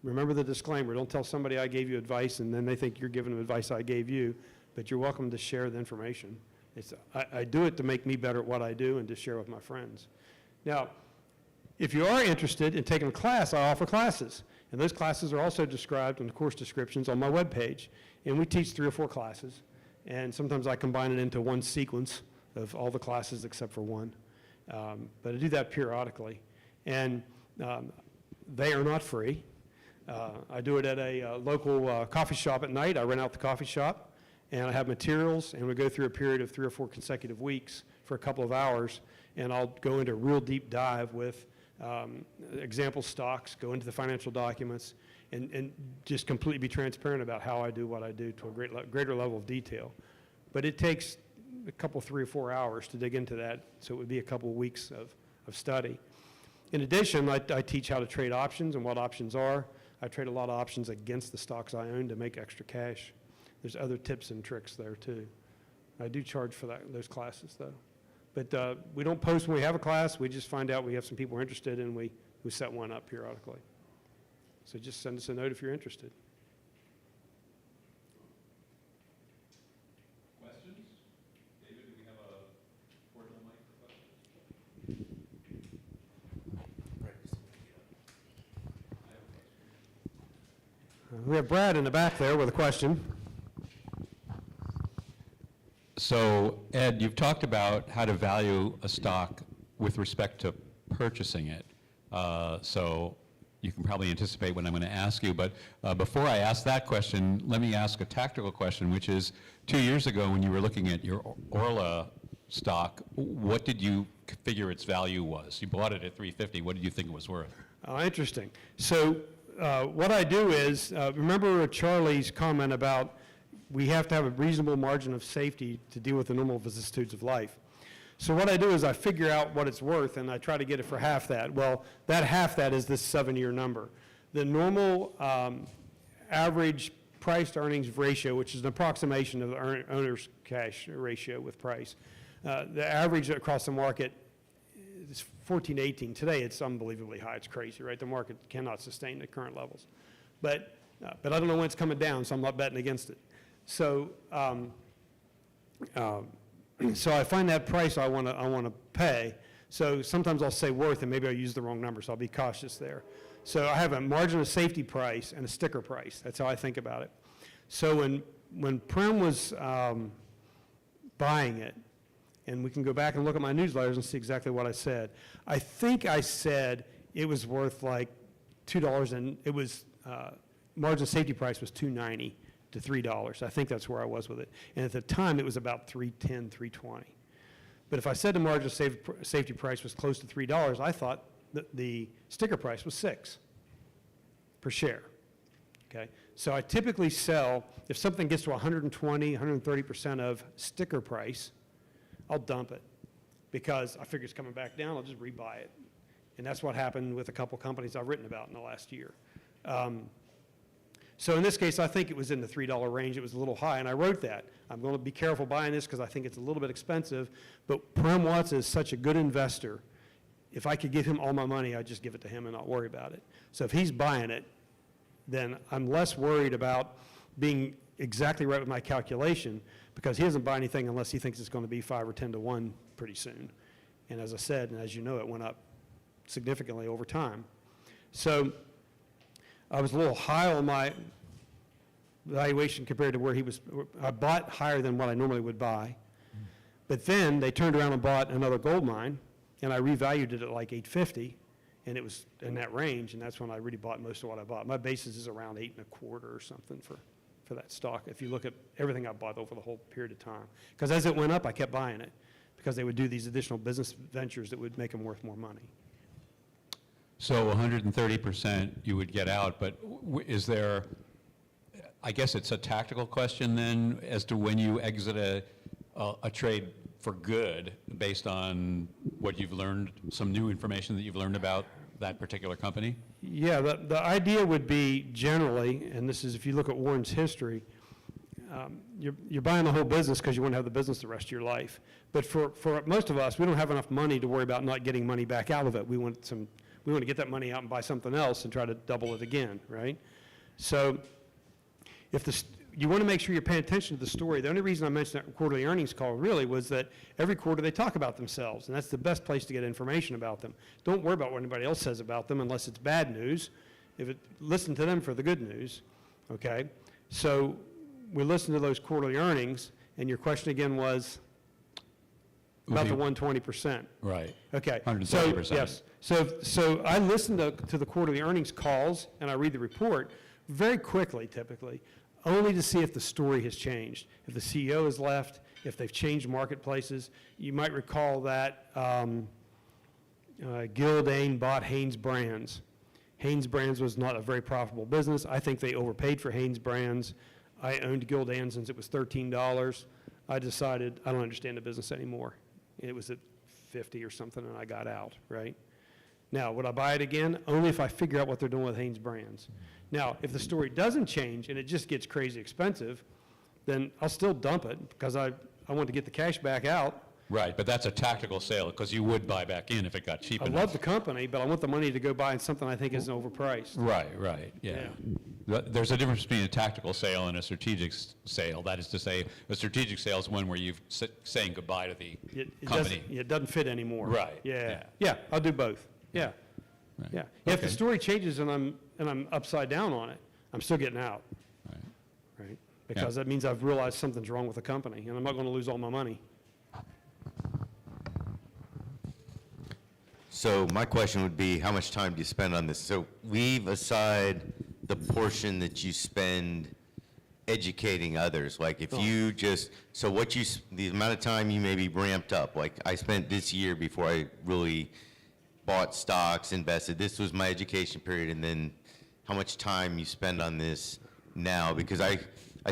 remember the disclaimer. Don't tell somebody I gave you advice and then they think you're giving them advice I gave you, but you're welcome to share the information. I do it to make me better at what I do and to share with my friends. Now, if you are interested in taking a class, I offer classes. And those classes are also described in the course descriptions on my webpage. And we teach 3 or 4 classes. And sometimes I combine it into one sequence of all the classes except for one. But I do that periodically. And they are not free. I do it at a local coffee shop at night. I rent out the coffee shop. And I have materials. And we go through a period of 3 or 4 consecutive weeks for a couple of hours. And I'll go into a real deep dive with example stocks, go into the financial documents, and just completely be transparent about how I do what I do to a greater level of detail. But it takes a couple, 3 or 4 hours to dig into that, so it would be a couple of weeks of study. In addition, I teach how to trade options and what options are. I trade a lot of options against the stocks I own to make extra cash. There's other tips and tricks there too. I do charge for those classes though. But we don't post when we have a class. We just find out we have some people interested, and we set one up periodically. So just send us a note if you're interested. Questions? David, do we have a portable mic for questions? We have Brad in the back there with a question. So, Ed, you've talked about how to value a stock with respect to purchasing it. So you can probably anticipate what I'm going to ask you. But before I ask that question, let me ask a tactical question, which is 2 years ago when you were looking at your Orla stock, what did you figure its value was? You bought it at $350. What did you think it was worth? Interesting. So what I do is, remember Charlie's comment about we have to have a reasonable margin of safety to deal with the normal vicissitudes of life. So what I do is I figure out what it's worth, and I try to get it for half that. Well, that half that is this 7-year number. The normal average price to earnings ratio, which is an approximation of the owner's cash ratio with price, the average across the market is 14 to 18. Today it's unbelievably high. It's crazy, right? The market cannot sustain the current levels. But I don't know when it's coming down, so I'm not betting against it. So, so I find that price I want to pay. So sometimes I'll say worth, and maybe I'll use the wrong number, so I'll be cautious there. So I have a margin of safety price and a sticker price. That's how I think about it. So when Prim was buying it, and we can go back and look at my newsletters and see exactly what I said. I think I said it was worth like $2, and it was margin of safety price was $2.90 to $3. I think that's where I was with it. And at the time, it was about $3.10, $3.20. But if I said the margin of safety price was close to $3, I thought that the sticker price was $6 per share. Okay? So I typically sell, if something gets to 120, 130% of sticker price, I'll dump it because I figure it's coming back down. I'll just rebuy it. And that's what happened with a couple companies I've written about in the last year. So in this case, I think it was in the $3 range. It was a little high, and I wrote that. I'm going to be careful buying this because I think it's a little bit expensive, but Prem Watts is such a good investor. If I could give him all my money, I'd just give it to him and not worry about it. So if he's buying it, then I'm less worried about being exactly right with my calculation, because he doesn't buy anything unless he thinks it's going to be 5 or 10 to 1 pretty soon. And as I said, and as you know, it went up significantly over time. So I was a little high on my valuation compared to where he was. I bought higher than what I normally would buy. But then they turned around and bought another gold mine, and I revalued it at like 850, and it was in that range, and that's when I really bought most of what I bought. My basis is around 8 1/4 or something for that stock, if you look at everything I bought over the whole period of time. Because as it went up, I kept buying it, because they would do these additional business ventures that would make them worth more money. So 130% you would get out, but is there, I guess it's a tactical question then, as to when you exit a trade for good, based on what you've learned, some new information that you've learned about that particular company? Yeah, the idea would be generally, and this is if you look at Warren's history, you're buying the whole business because you want to have the business the rest of your life. But for most of us, we don't have enough money to worry about not getting money back out of it. We want to get that money out and buy something else and try to double it again, right? So if you want to make sure you're paying attention to the story. The only reason I mentioned that quarterly earnings call really was that every quarter they talk about themselves, and that's the best place to get information about them. Don't worry about what anybody else says about them unless it's bad news. Listen to them for the good news, okay? So we listened to those quarterly earnings, and your question again was about the 120%. Right. Okay. 130%. So, yes. So I listen to the quarterly earnings calls, and I read the report very quickly, typically, only to see if the story has changed. If the CEO has left, if they've changed marketplaces. You might recall that Gildane bought Hanes Brands. Hanes Brands was not a very profitable business. I think they overpaid for Hanes Brands. I owned Gildane since it was $13. I decided I don't understand the business anymore. It was at 50 or something, and I got out, right? Now, would I buy it again? Only if I figure out what they're doing with Hanes Brands. Now, if the story doesn't change and it just gets crazy expensive, then I'll still dump it because I want to get the cash back out. Right, but that's a tactical sale, because you would buy back in if it got cheap I enough. love the company, but I want the money to go buy something I think isn't overpriced. Right, yeah. There's a difference between a tactical sale and a strategic sale. That is to say, a strategic sale is one where you're saying goodbye to the company. It doesn't fit anymore. Right. Yeah, I'll do both. Yeah. Right. Yeah. Okay. If the story changes and I'm upside down on it, I'm still getting out. Right? Because that means I've realized something's wrong with the company, and I'm not going to lose all my money. So my question would be, how much time do you spend on this? So leave aside the portion that you spend educating others. Like if you just, so what the amount of time you maybe ramped up, like I spent this year before I really bought stocks, invested. This was my education period, and then how much time you spend on this now, because I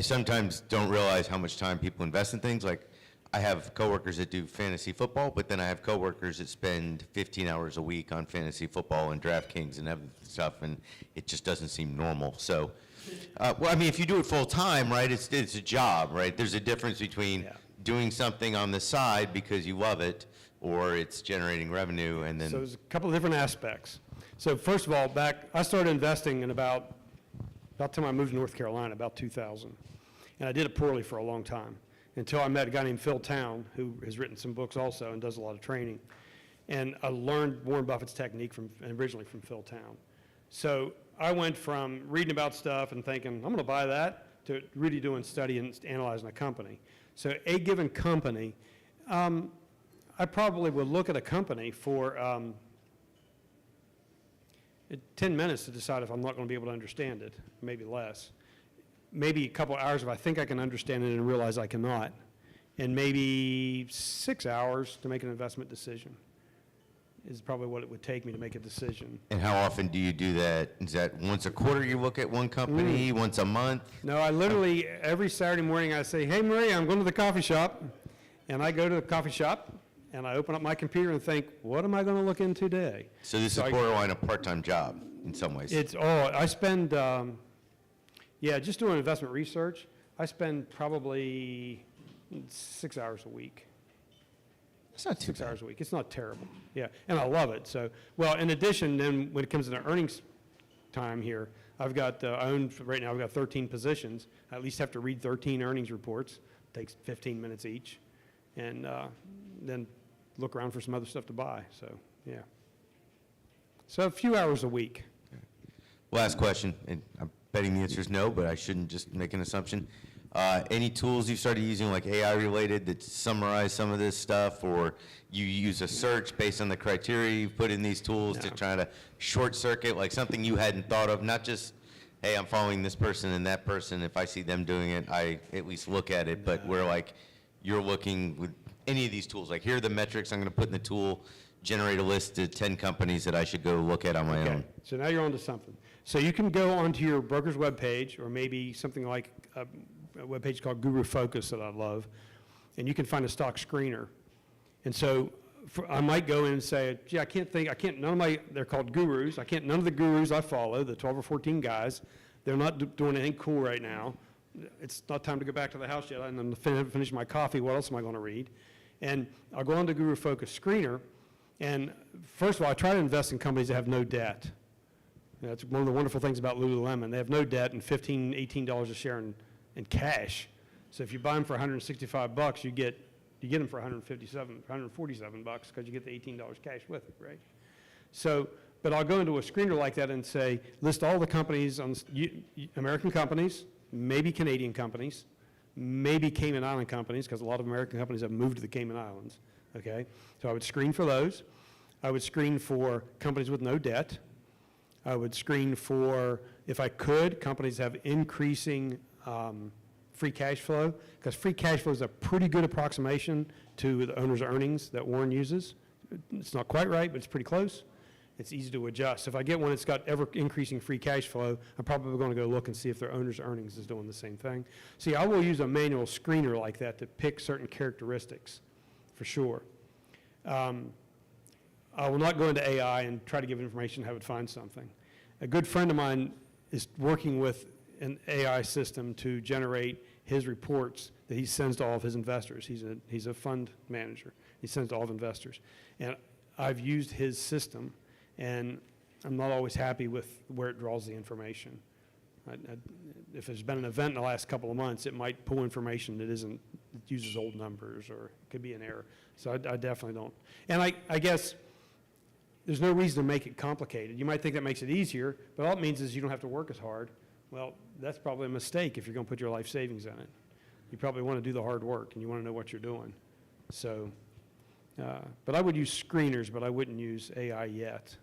sometimes don't realize how much time people invest in things. Like I have coworkers that do fantasy football, but then I have coworkers that spend 15 hours a week on fantasy football and DraftKings and other stuff, and it just doesn't seem normal. So, well, I mean, if you do it full time, right, it's a job, right? There's a difference between doing something on the side because you love it, or it's generating revenue, and then. So there's a couple of different aspects. So first of all, I started investing in about the time I moved to North Carolina, about 2000. And I did it poorly for a long time until I met a guy named Phil Town, who has written some books also and does a lot of training. And I learned Warren Buffett's technique originally from Phil Town. So I went from reading about stuff and thinking, I'm going to buy that, to really doing study and analyzing a company. So a given company, I probably would look at a company for 10 minutes to decide if I'm not going to be able to understand it, maybe less. Maybe a couple hours if I think I can understand it and realize I cannot, and maybe 6 hours to make an investment decision is probably what it would take me to make a decision. And how often do you do that? Is that once a quarter you look at one company, once a month? No, I literally, every Saturday morning I say, hey Maria, I'm going to the coffee shop, and I go to the coffee shop, and I open up my computer and think, what am I going to look into today? So this is borderline a part-time job in some ways. I spend, just doing investment research, I spend probably 6 hours a week. It's not too 6 hours a week. It's not terrible. Yeah, and I love it. So, well, in addition, then when it comes to the earnings time here, I've got, right now, I've got 13 positions. I at least have to read 13 earnings reports. Takes 15 minutes each. And then look around for some other stuff to buy. So, yeah. So a few hours a week. Last question, and I'm betting the answer is no, but I shouldn't just make an assumption. Any tools you started using, like AI related, that summarize some of this stuff, or you use a search based on the criteria you put in these tools to try to short circuit, like something you hadn't thought of, not just, hey, I'm following this person and that person, if I see them doing it, I at least look at it, but where like you're looking with any of these tools, like here are the metrics I'm going to put in the tool, generate a list of 10 companies that I should go look at on my own. So now you're onto something. So you can go onto your broker's webpage, or maybe something like a webpage called Guru Focus that I love, and you can find a stock screener. And so I might go in and say, gee, they're called gurus. None of the gurus I follow, the 12 or 14 guys, they're not doing anything cool right now. It's not time to go back to the house yet. I'm finish my coffee. What else am I going to read? And I'll go on to Guru Focus Screener, and first of all, I try to invest in companies that have no debt. That's one of the wonderful things about Lululemon. They have no debt and $15, $18 a share in cash. So if you buy them for $165, you get them for $147 because you get the $18 cash with it, right? So, but I'll go into a screener like that and say, list all the companies, American companies, maybe Canadian companies, maybe Cayman Island companies, because a lot of American companies have moved to the Cayman Islands, okay? So I would screen for those. I would screen for companies with no debt. I would screen for, if I could, companies have increasing free cash flow, because free cash flow is a pretty good approximation to the owner's earnings that Warren uses. It's not quite right, but it's pretty close. It's easy to adjust. If I get one that's got ever increasing free cash flow, I'm probably going to go look and see if their owner's earnings is doing the same thing. See, I will use a manual screener like that to pick certain characteristics, for sure. I will not go into AI and try to give information and have it find something. A good friend of mine is working with an AI system to generate his reports that he sends to all of his investors. He's a fund manager. He sends to all of investors. And I've used his system, and I'm not always happy with where it draws the information. If there's been an event in the last couple of months, it might pull information that it uses old numbers, or it could be an error. So I definitely don't. And I guess there's no reason to make it complicated. You might think that makes it easier, but all it means is you don't have to work as hard. Well, that's probably a mistake if you're going to put your life savings in it. You probably want to do the hard work, and you want to know what you're doing. So, but I would use screeners, but I wouldn't use AI yet.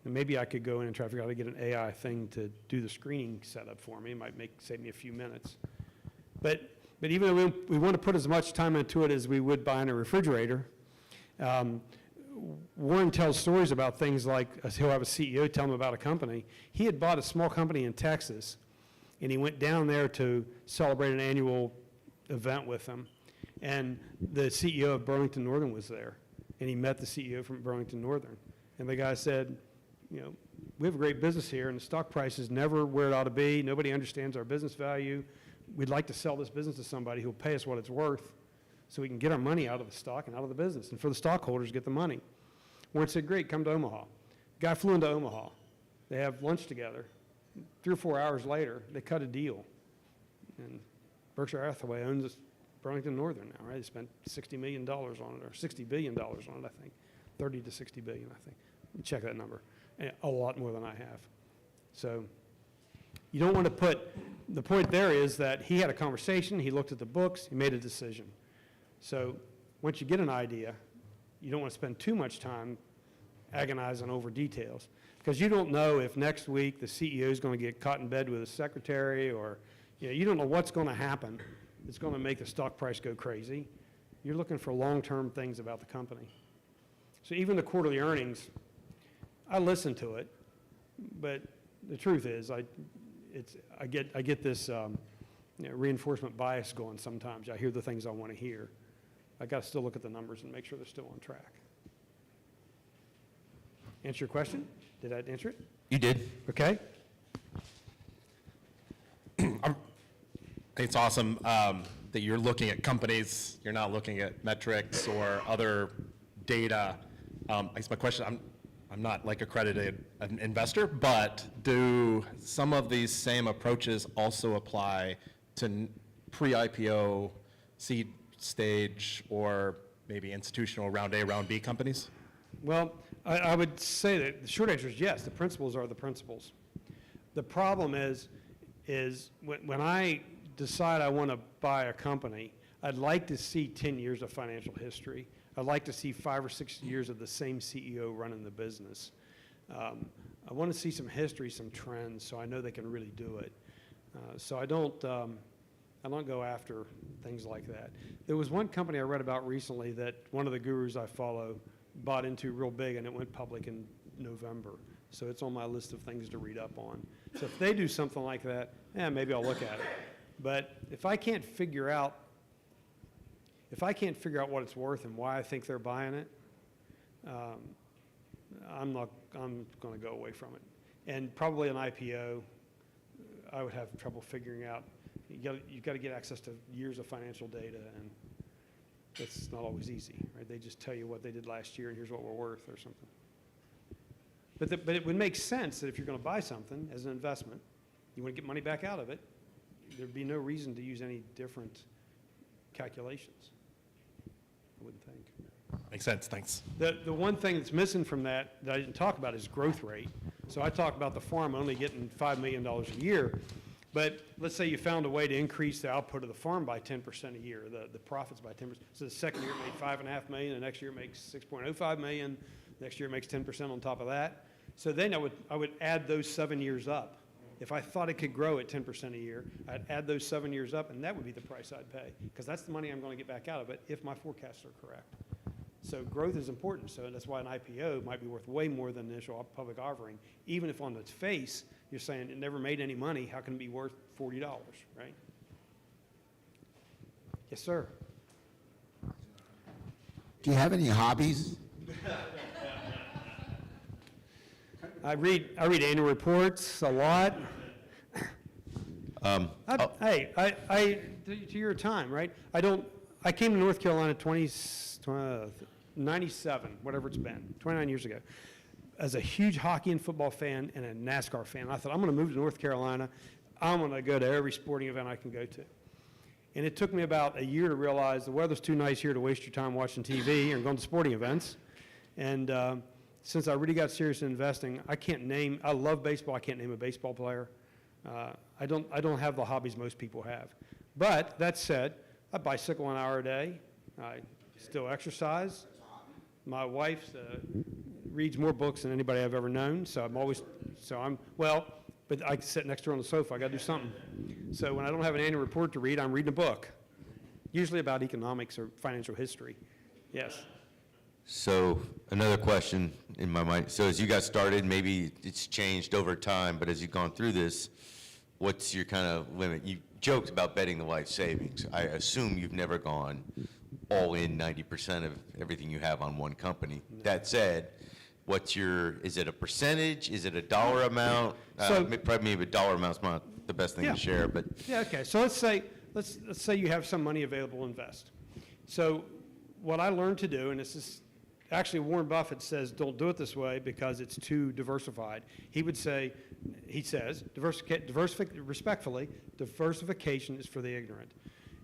And maybe I could go in and try to figure out how to get an AI thing to do the screening setup for me. It might save me a few minutes. But even though we want to put as much time into it as we would buying a refrigerator, Warren tells stories about things like he'll have a CEO tell him about a company. He had bought a small company in Texas, and he went down there to celebrate an annual event with them. And the CEO of Burlington Northern was there, and he met the CEO from Burlington Northern. And the guy said, you know, we have a great business here, and the stock price is never where it ought to be. Nobody understands our business value. We'd like to sell this business to somebody who'll pay us what it's worth, so we can get our money out of the stock and out of the business, and for the stockholders get the money. Warren said, great, come to Omaha. Guy flew into Omaha. They have lunch together. 3 or 4 hours later, they cut a deal. And Berkshire Hathaway owns Burlington Northern now, right? They spent $60 million on it, or $60 billion on it, I think. 30 to 60 billion, I think. Check that number. A lot more than I have. So you don't want to put, the point there is that he had a conversation, he looked at the books, he made a decision. So once you get an idea, you don't want to spend too much time agonizing over details, because you don't know if next week the CEO is going to get caught in bed with his secretary, or you don't know what's going to happen. It's going to make the stock price go crazy. You're looking for long-term things about the company. So even the quarterly earnings, I listen to it, but the truth is I get this reinforcement bias going sometimes. I hear the things I want to hear. I got to still look at the numbers and make sure they're still on track. Answer your question? Did I answer it? You did. Okay. I think it's awesome that you're looking at companies, you're not looking at metrics or other data. I guess my question, I'm not like accredited an investor, but do some of these same approaches also apply to pre-IPO, seed stage, or maybe institutional round A, round B companies? Well, I would say that the short answer is yes, the principles are the principles. The problem is when I decide I want to buy a company, I'd like to see 10 years of financial history. I'd like to see 5 or 6 years of the same CEO running the business. I want to see some history, some trends, so I know they can really do it. So I don't go after things like that. There was one company I read about recently that one of the gurus I follow bought into real big, and it went public in November. So it's on my list of things to read up on. So if they do something like that, maybe I'll look at it. But if I can't figure out what it's worth and why I think they're buying it, I'm going to go away from it. And probably an IPO, I would have trouble figuring out. You've got to get access to years of financial data, and it's not always easy, right? They just tell you what they did last year and here's what we're worth or something. But it would make sense that if you're going to buy something as an investment, you want to get money back out of it, there'd be no reason to use any different calculations, I wouldn't think. Makes sense, thanks. The one thing that's missing from that I didn't talk about is growth rate. So I talked about the farm only getting $5 million a year, but let's say you found a way to increase the output of the farm by 10% a year, the profits by 10%. So the second year it made $5.5 million, the next year it makes $6.05 million, next year it makes 10% on top of that. So then I would add those 7 years up. If I thought it could grow at 10% a year, I'd add those 7 years up, and that would be the price I'd pay, because that's the money I'm going to get back out of it if my forecasts are correct. So growth is important, so that's why an IPO might be worth way more than the initial public offering, even if on its face you're saying it never made any money, how can it be worth $40, right? Yes, sir. Do you have any hobbies? I read annual reports a lot. To your time, right? I came to North Carolina 97, whatever it's been, 29 years ago, as a huge hockey and football fan and a NASCAR fan. I thought, I'm going to move to North Carolina. I'm going to go to every sporting event I can go to. And it took me about a year to realize the weather's too nice here to waste your time watching TV or going to sporting events. And since I really got serious in investing, I love baseball. I can't name a baseball player. I don't have the hobbies most people have. But that said, I bicycle an hour a day. I still exercise. My wife reads more books than anybody I've ever known, but I sit next to her on the sofa. I got to do something. So when I don't have an annual report to read, I'm reading a book, usually about economics or financial history. Yes. So another question in my mind. So as you got started, maybe it's changed over time, but as you've gone through this, what's your kind of limit? You joked about betting the life savings. I assume you've never gone all in 90% of everything you have on one company. No. That said, is it a percentage? Is it a dollar amount? Probably maybe a dollar amount's not the best thing to share, but. Yeah, okay. So let's say you have some money available to invest. So what I learned to do, and this is actually Warren Buffett says don't do it this way because it's too diversified. He says, respectfully, diversification is for the ignorant.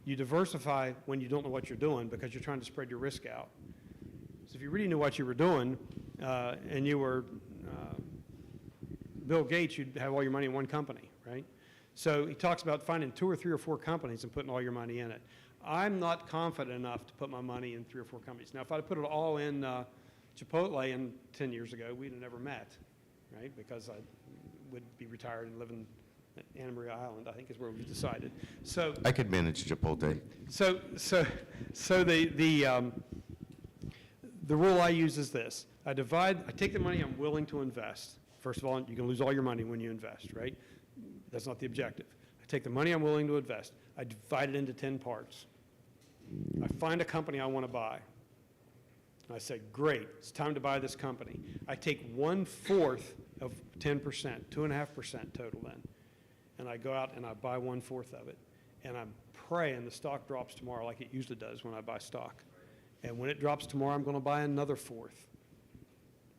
You diversify when you don't know what you're doing because you're trying to spread your risk out. So if you really knew what you were doing and you were Bill Gates, you'd have all your money in one company, right? So he talks about finding 2 or 3 or 4 companies and putting all your money in it. I'm not confident enough to put my money in 3 or 4 companies. Now, if I'd put it all in Chipotle 10 years ago, we'd have never met, right? Because I would be retired and live in Anna Maria Island, I think is where we decided. So I could manage Chipotle. So the rule I use is this. I take the money I'm willing to invest. First of all, you can lose all your money when you invest, right? That's not the objective. I take the money I'm willing to invest. I divide it into 10 parts. I find a company I want to buy. And I say, great, it's time to buy this company. I take 1/4 of 10%, 2.5% total then. And I go out and I buy 1/4 of it. And I'm praying the stock drops tomorrow like it usually does when I buy stock. And when it drops tomorrow, I'm going to buy another 1/4.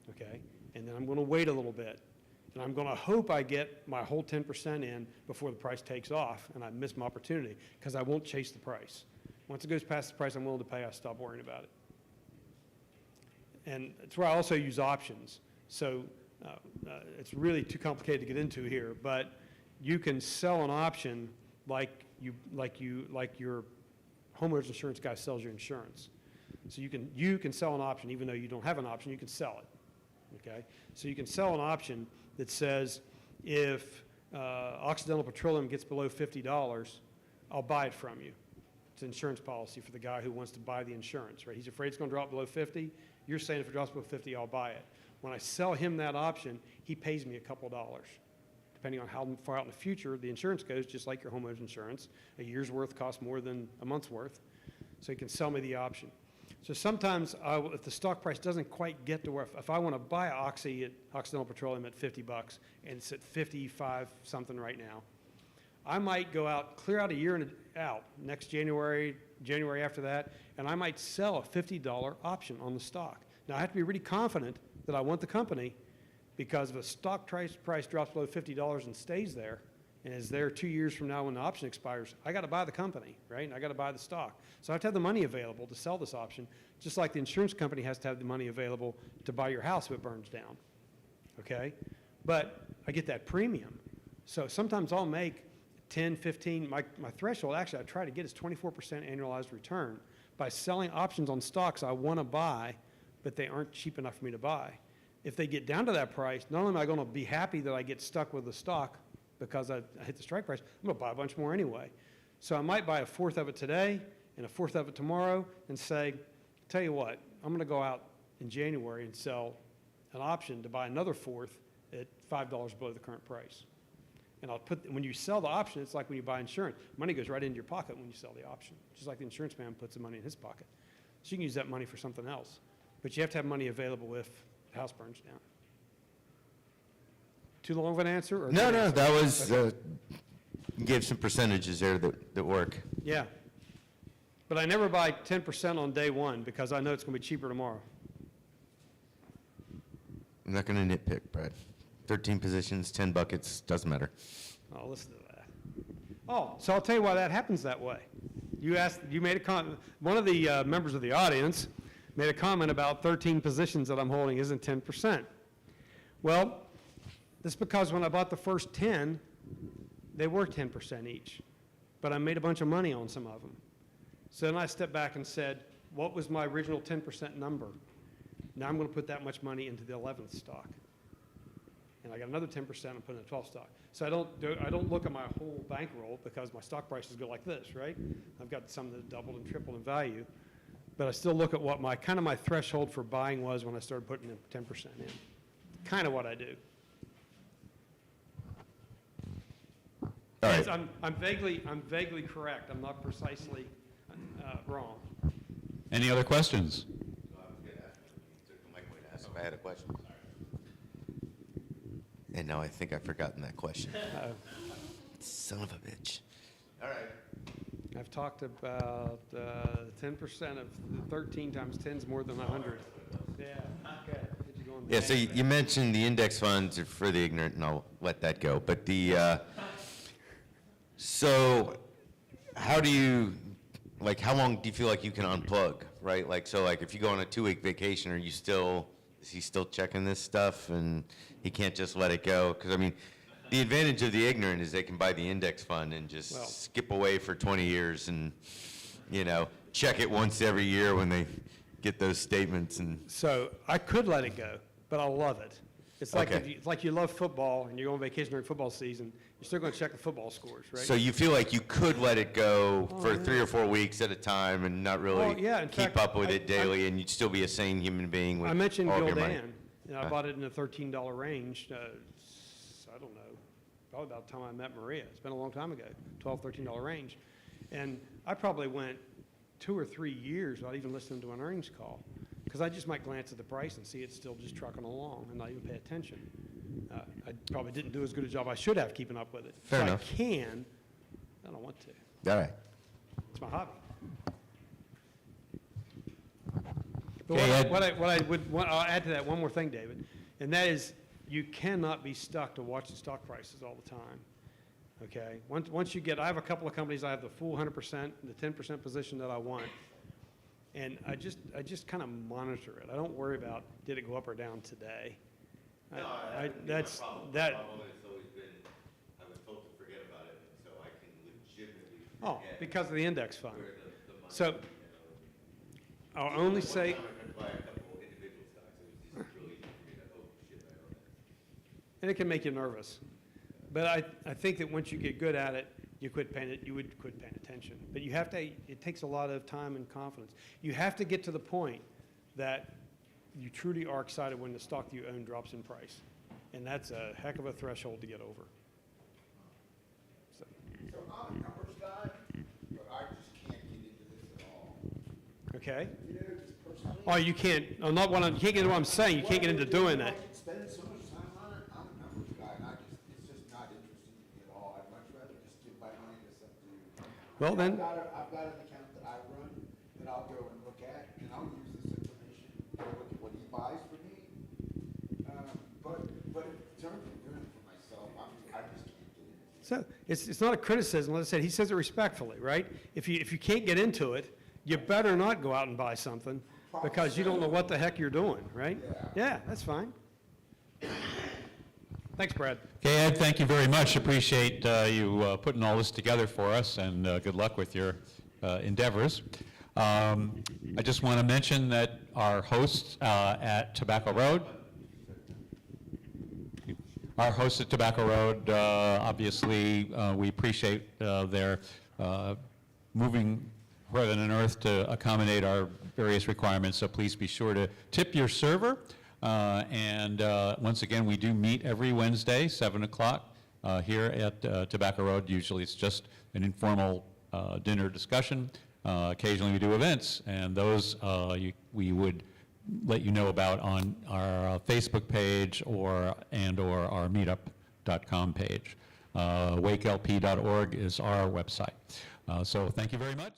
Okay? and then I'm going to wait a little bit. And I'm going to hope I get my whole 10% in before the price takes off, and I miss my opportunity, because I won't chase the price. Once it goes past the price I'm willing to pay, I stop worrying about it. And it's where I also use options. So it's really too complicated to get into here, but you can sell an option like your homeowner's insurance guy sells your insurance. So you can sell an option even though you don't have an option, you can sell it. Okay? So you can sell an option that says if Occidental Petroleum gets below $50, I'll buy it from you. It's an insurance policy for the guy who wants to buy the insurance, right? He's afraid it's going to drop below 50. You're saying if it drops below 50, I'll buy it. When I sell him that option, he pays me a couple dollars. Depending on how far out in the future the insurance goes, just like your homeowner's insurance, a year's worth costs more than a month's worth. So he can sell me the option. So sometimes if the stock price doesn't quite get to where, if I want to buy Oxy at Occidental Petroleum at $50 and it's at 55 something right now, I might go out, clear out a year and out, next January after that, and I might sell a $50 option on the stock. Now I have to be really confident that I want the company, because if a stock price drops below $50 and stays there, and is there 2 years from now when the option expires, I got to buy the company, right? And I got to buy the stock. So I have to have the money available to sell this option, just like the insurance company has to have the money available to buy your house if it burns down, okay? But I get that premium. So sometimes I'll make 10, 15, my threshold, actually I try to get is 24% annualized return by selling options on stocks I want to buy, but they aren't cheap enough for me to buy. If they get down to that price, not only am I going to be happy that I get stuck with the stock because I hit the strike price, I'm going to buy a bunch more anyway. So I might buy a fourth of it today and a fourth of it tomorrow and say, tell you what, I'm going to go out in January and sell an option to buy another fourth at $5 below the current price. And when you sell the option, it's like when you buy insurance. Money goes right into your pocket when you sell the option, just like the insurance man puts the money in his pocket. So you can use that money for something else. But you have to have money available if the house burns down. Too long of an answer? Or No, good no, answer? that was, you gave some percentages there that work. Yeah. But I never buy 10% on day one because I know it's going to be cheaper tomorrow. I'm not going to nitpick, Brad. 13 positions, 10 buckets, doesn't matter. I'll listen to that. Oh, so I'll tell you why that happens that way. You made a comment, one of the members of the audience made a comment about 13 positions that I'm holding isn't 10%. Well, that's because when I bought the first 10, they were 10% each, but I made a bunch of money on some of them. So then I stepped back and said, what was my original 10% number? Now I'm going to put that much money into the 11th stock. And I got another 10% I'm putting in the 12th stock. So I don't look at my whole bankroll because my stock prices go like this, right? I've got some that doubled and tripled in value, but I still look at what my threshold for buying was when I started putting in 10% in. Kind of what I do. All Yes, right. I'm vaguely correct. I'm not precisely wrong. Any other questions? If I had a question. And now I think I've forgotten that question. Son of a bitch. All right. I've talked about 10% of 13 times 10 is more than 100. Yeah, okay. Did you go on the Yeah, so you mentioned the index funds are for the ignorant, and I'll let that go. But so how do you, how long do you feel like you can unplug, right? So if you go on a 2-week vacation, is he still checking this stuff and he can't just let it go? Because, the advantage of the ignorant is they can buy the index fund and just skip away for 20 years and, check it once every year when they get those statements. And So I could let it go, but I love it. It's like, Okay. it's like you love football and you go on vacation during football season, you're still going to check the football scores, right? so you feel like you could let it go for 3 or 4 weeks at a time and not really Oh, yeah, in keep fact, up with I- it daily, and you'd still be a sane human being with I mentioned all of your money. Gildan, and I bought it in the $13 range. I don't know, probably about the time I met Maria. It's been a long time ago, $12, $13 range. And I probably went 2 or 3 years without even listening to an earnings call, because I just might glance at the price and see it's still just trucking along and not even pay attention. I probably didn't do as good a job I should have keeping up with it. Fair so enough. I can, I don't want to. All right. It's my hobby. But Okay, Ed. what I would want, I'll add to that one more thing, David, And that is, you cannot be stuck to watching stock prices all the time, okay? Once you get, I have a couple of companies, I have the full 100%, the 10% position that I want. And I just kind of monitor it. I don't worry about, did it go up or down today? That's, that, It's always been, I was told to forget about it, so I can legitimately oh, because of the index fund. where the money, So, I'll only say, I could buy a couple individual stocks, it was just really easy for me to, oh, shit, I own that. and it can make you nervous. But I think that once you get good at it, you would quit paying attention. But you have to, it takes a lot of time and confidence. You have to get to the point that you truly are excited when the stock that you own drops in price. And that's a heck of a threshold to get over. So, So I'm a numbers guy, but I just can't get into this at all. okay? You know, just personally. Oh, you can't, I'm not what I'm, you can't get into what I'm saying, you can't get into doing that. Spending so much time on it, I'm a numbers guy, and it's just not interesting to me at all. I'd much rather just give my money to something. Well, then, I've got an account that I run that I'll go and look at, and I'll use this information to look at what he buys for me. But in terms of doing it for myself, I just can't get into it. so, it's not a criticism, like I said, he says it respectfully, right? If you can't get into it, you better not go out and buy something, because you don't know what the heck you're doing, right? Yeah, that's fine. Thanks, Brad. Okay, Ed, thank you very much. Appreciate you putting all this together for us, and good luck with your endeavors. I just want to mention that our hosts at Tobacco Road, obviously, we appreciate their moving heaven and earth to accommodate our various requirements, so please be sure to tip your server. Once again, we do meet every Wednesday, 7 o'clock, here at Tobacco Road. Usually it's just an informal dinner discussion. Occasionally we do events, and those we would let you know about on our Facebook page or our meetup.com page. wakelp.org is our website. So thank you very much.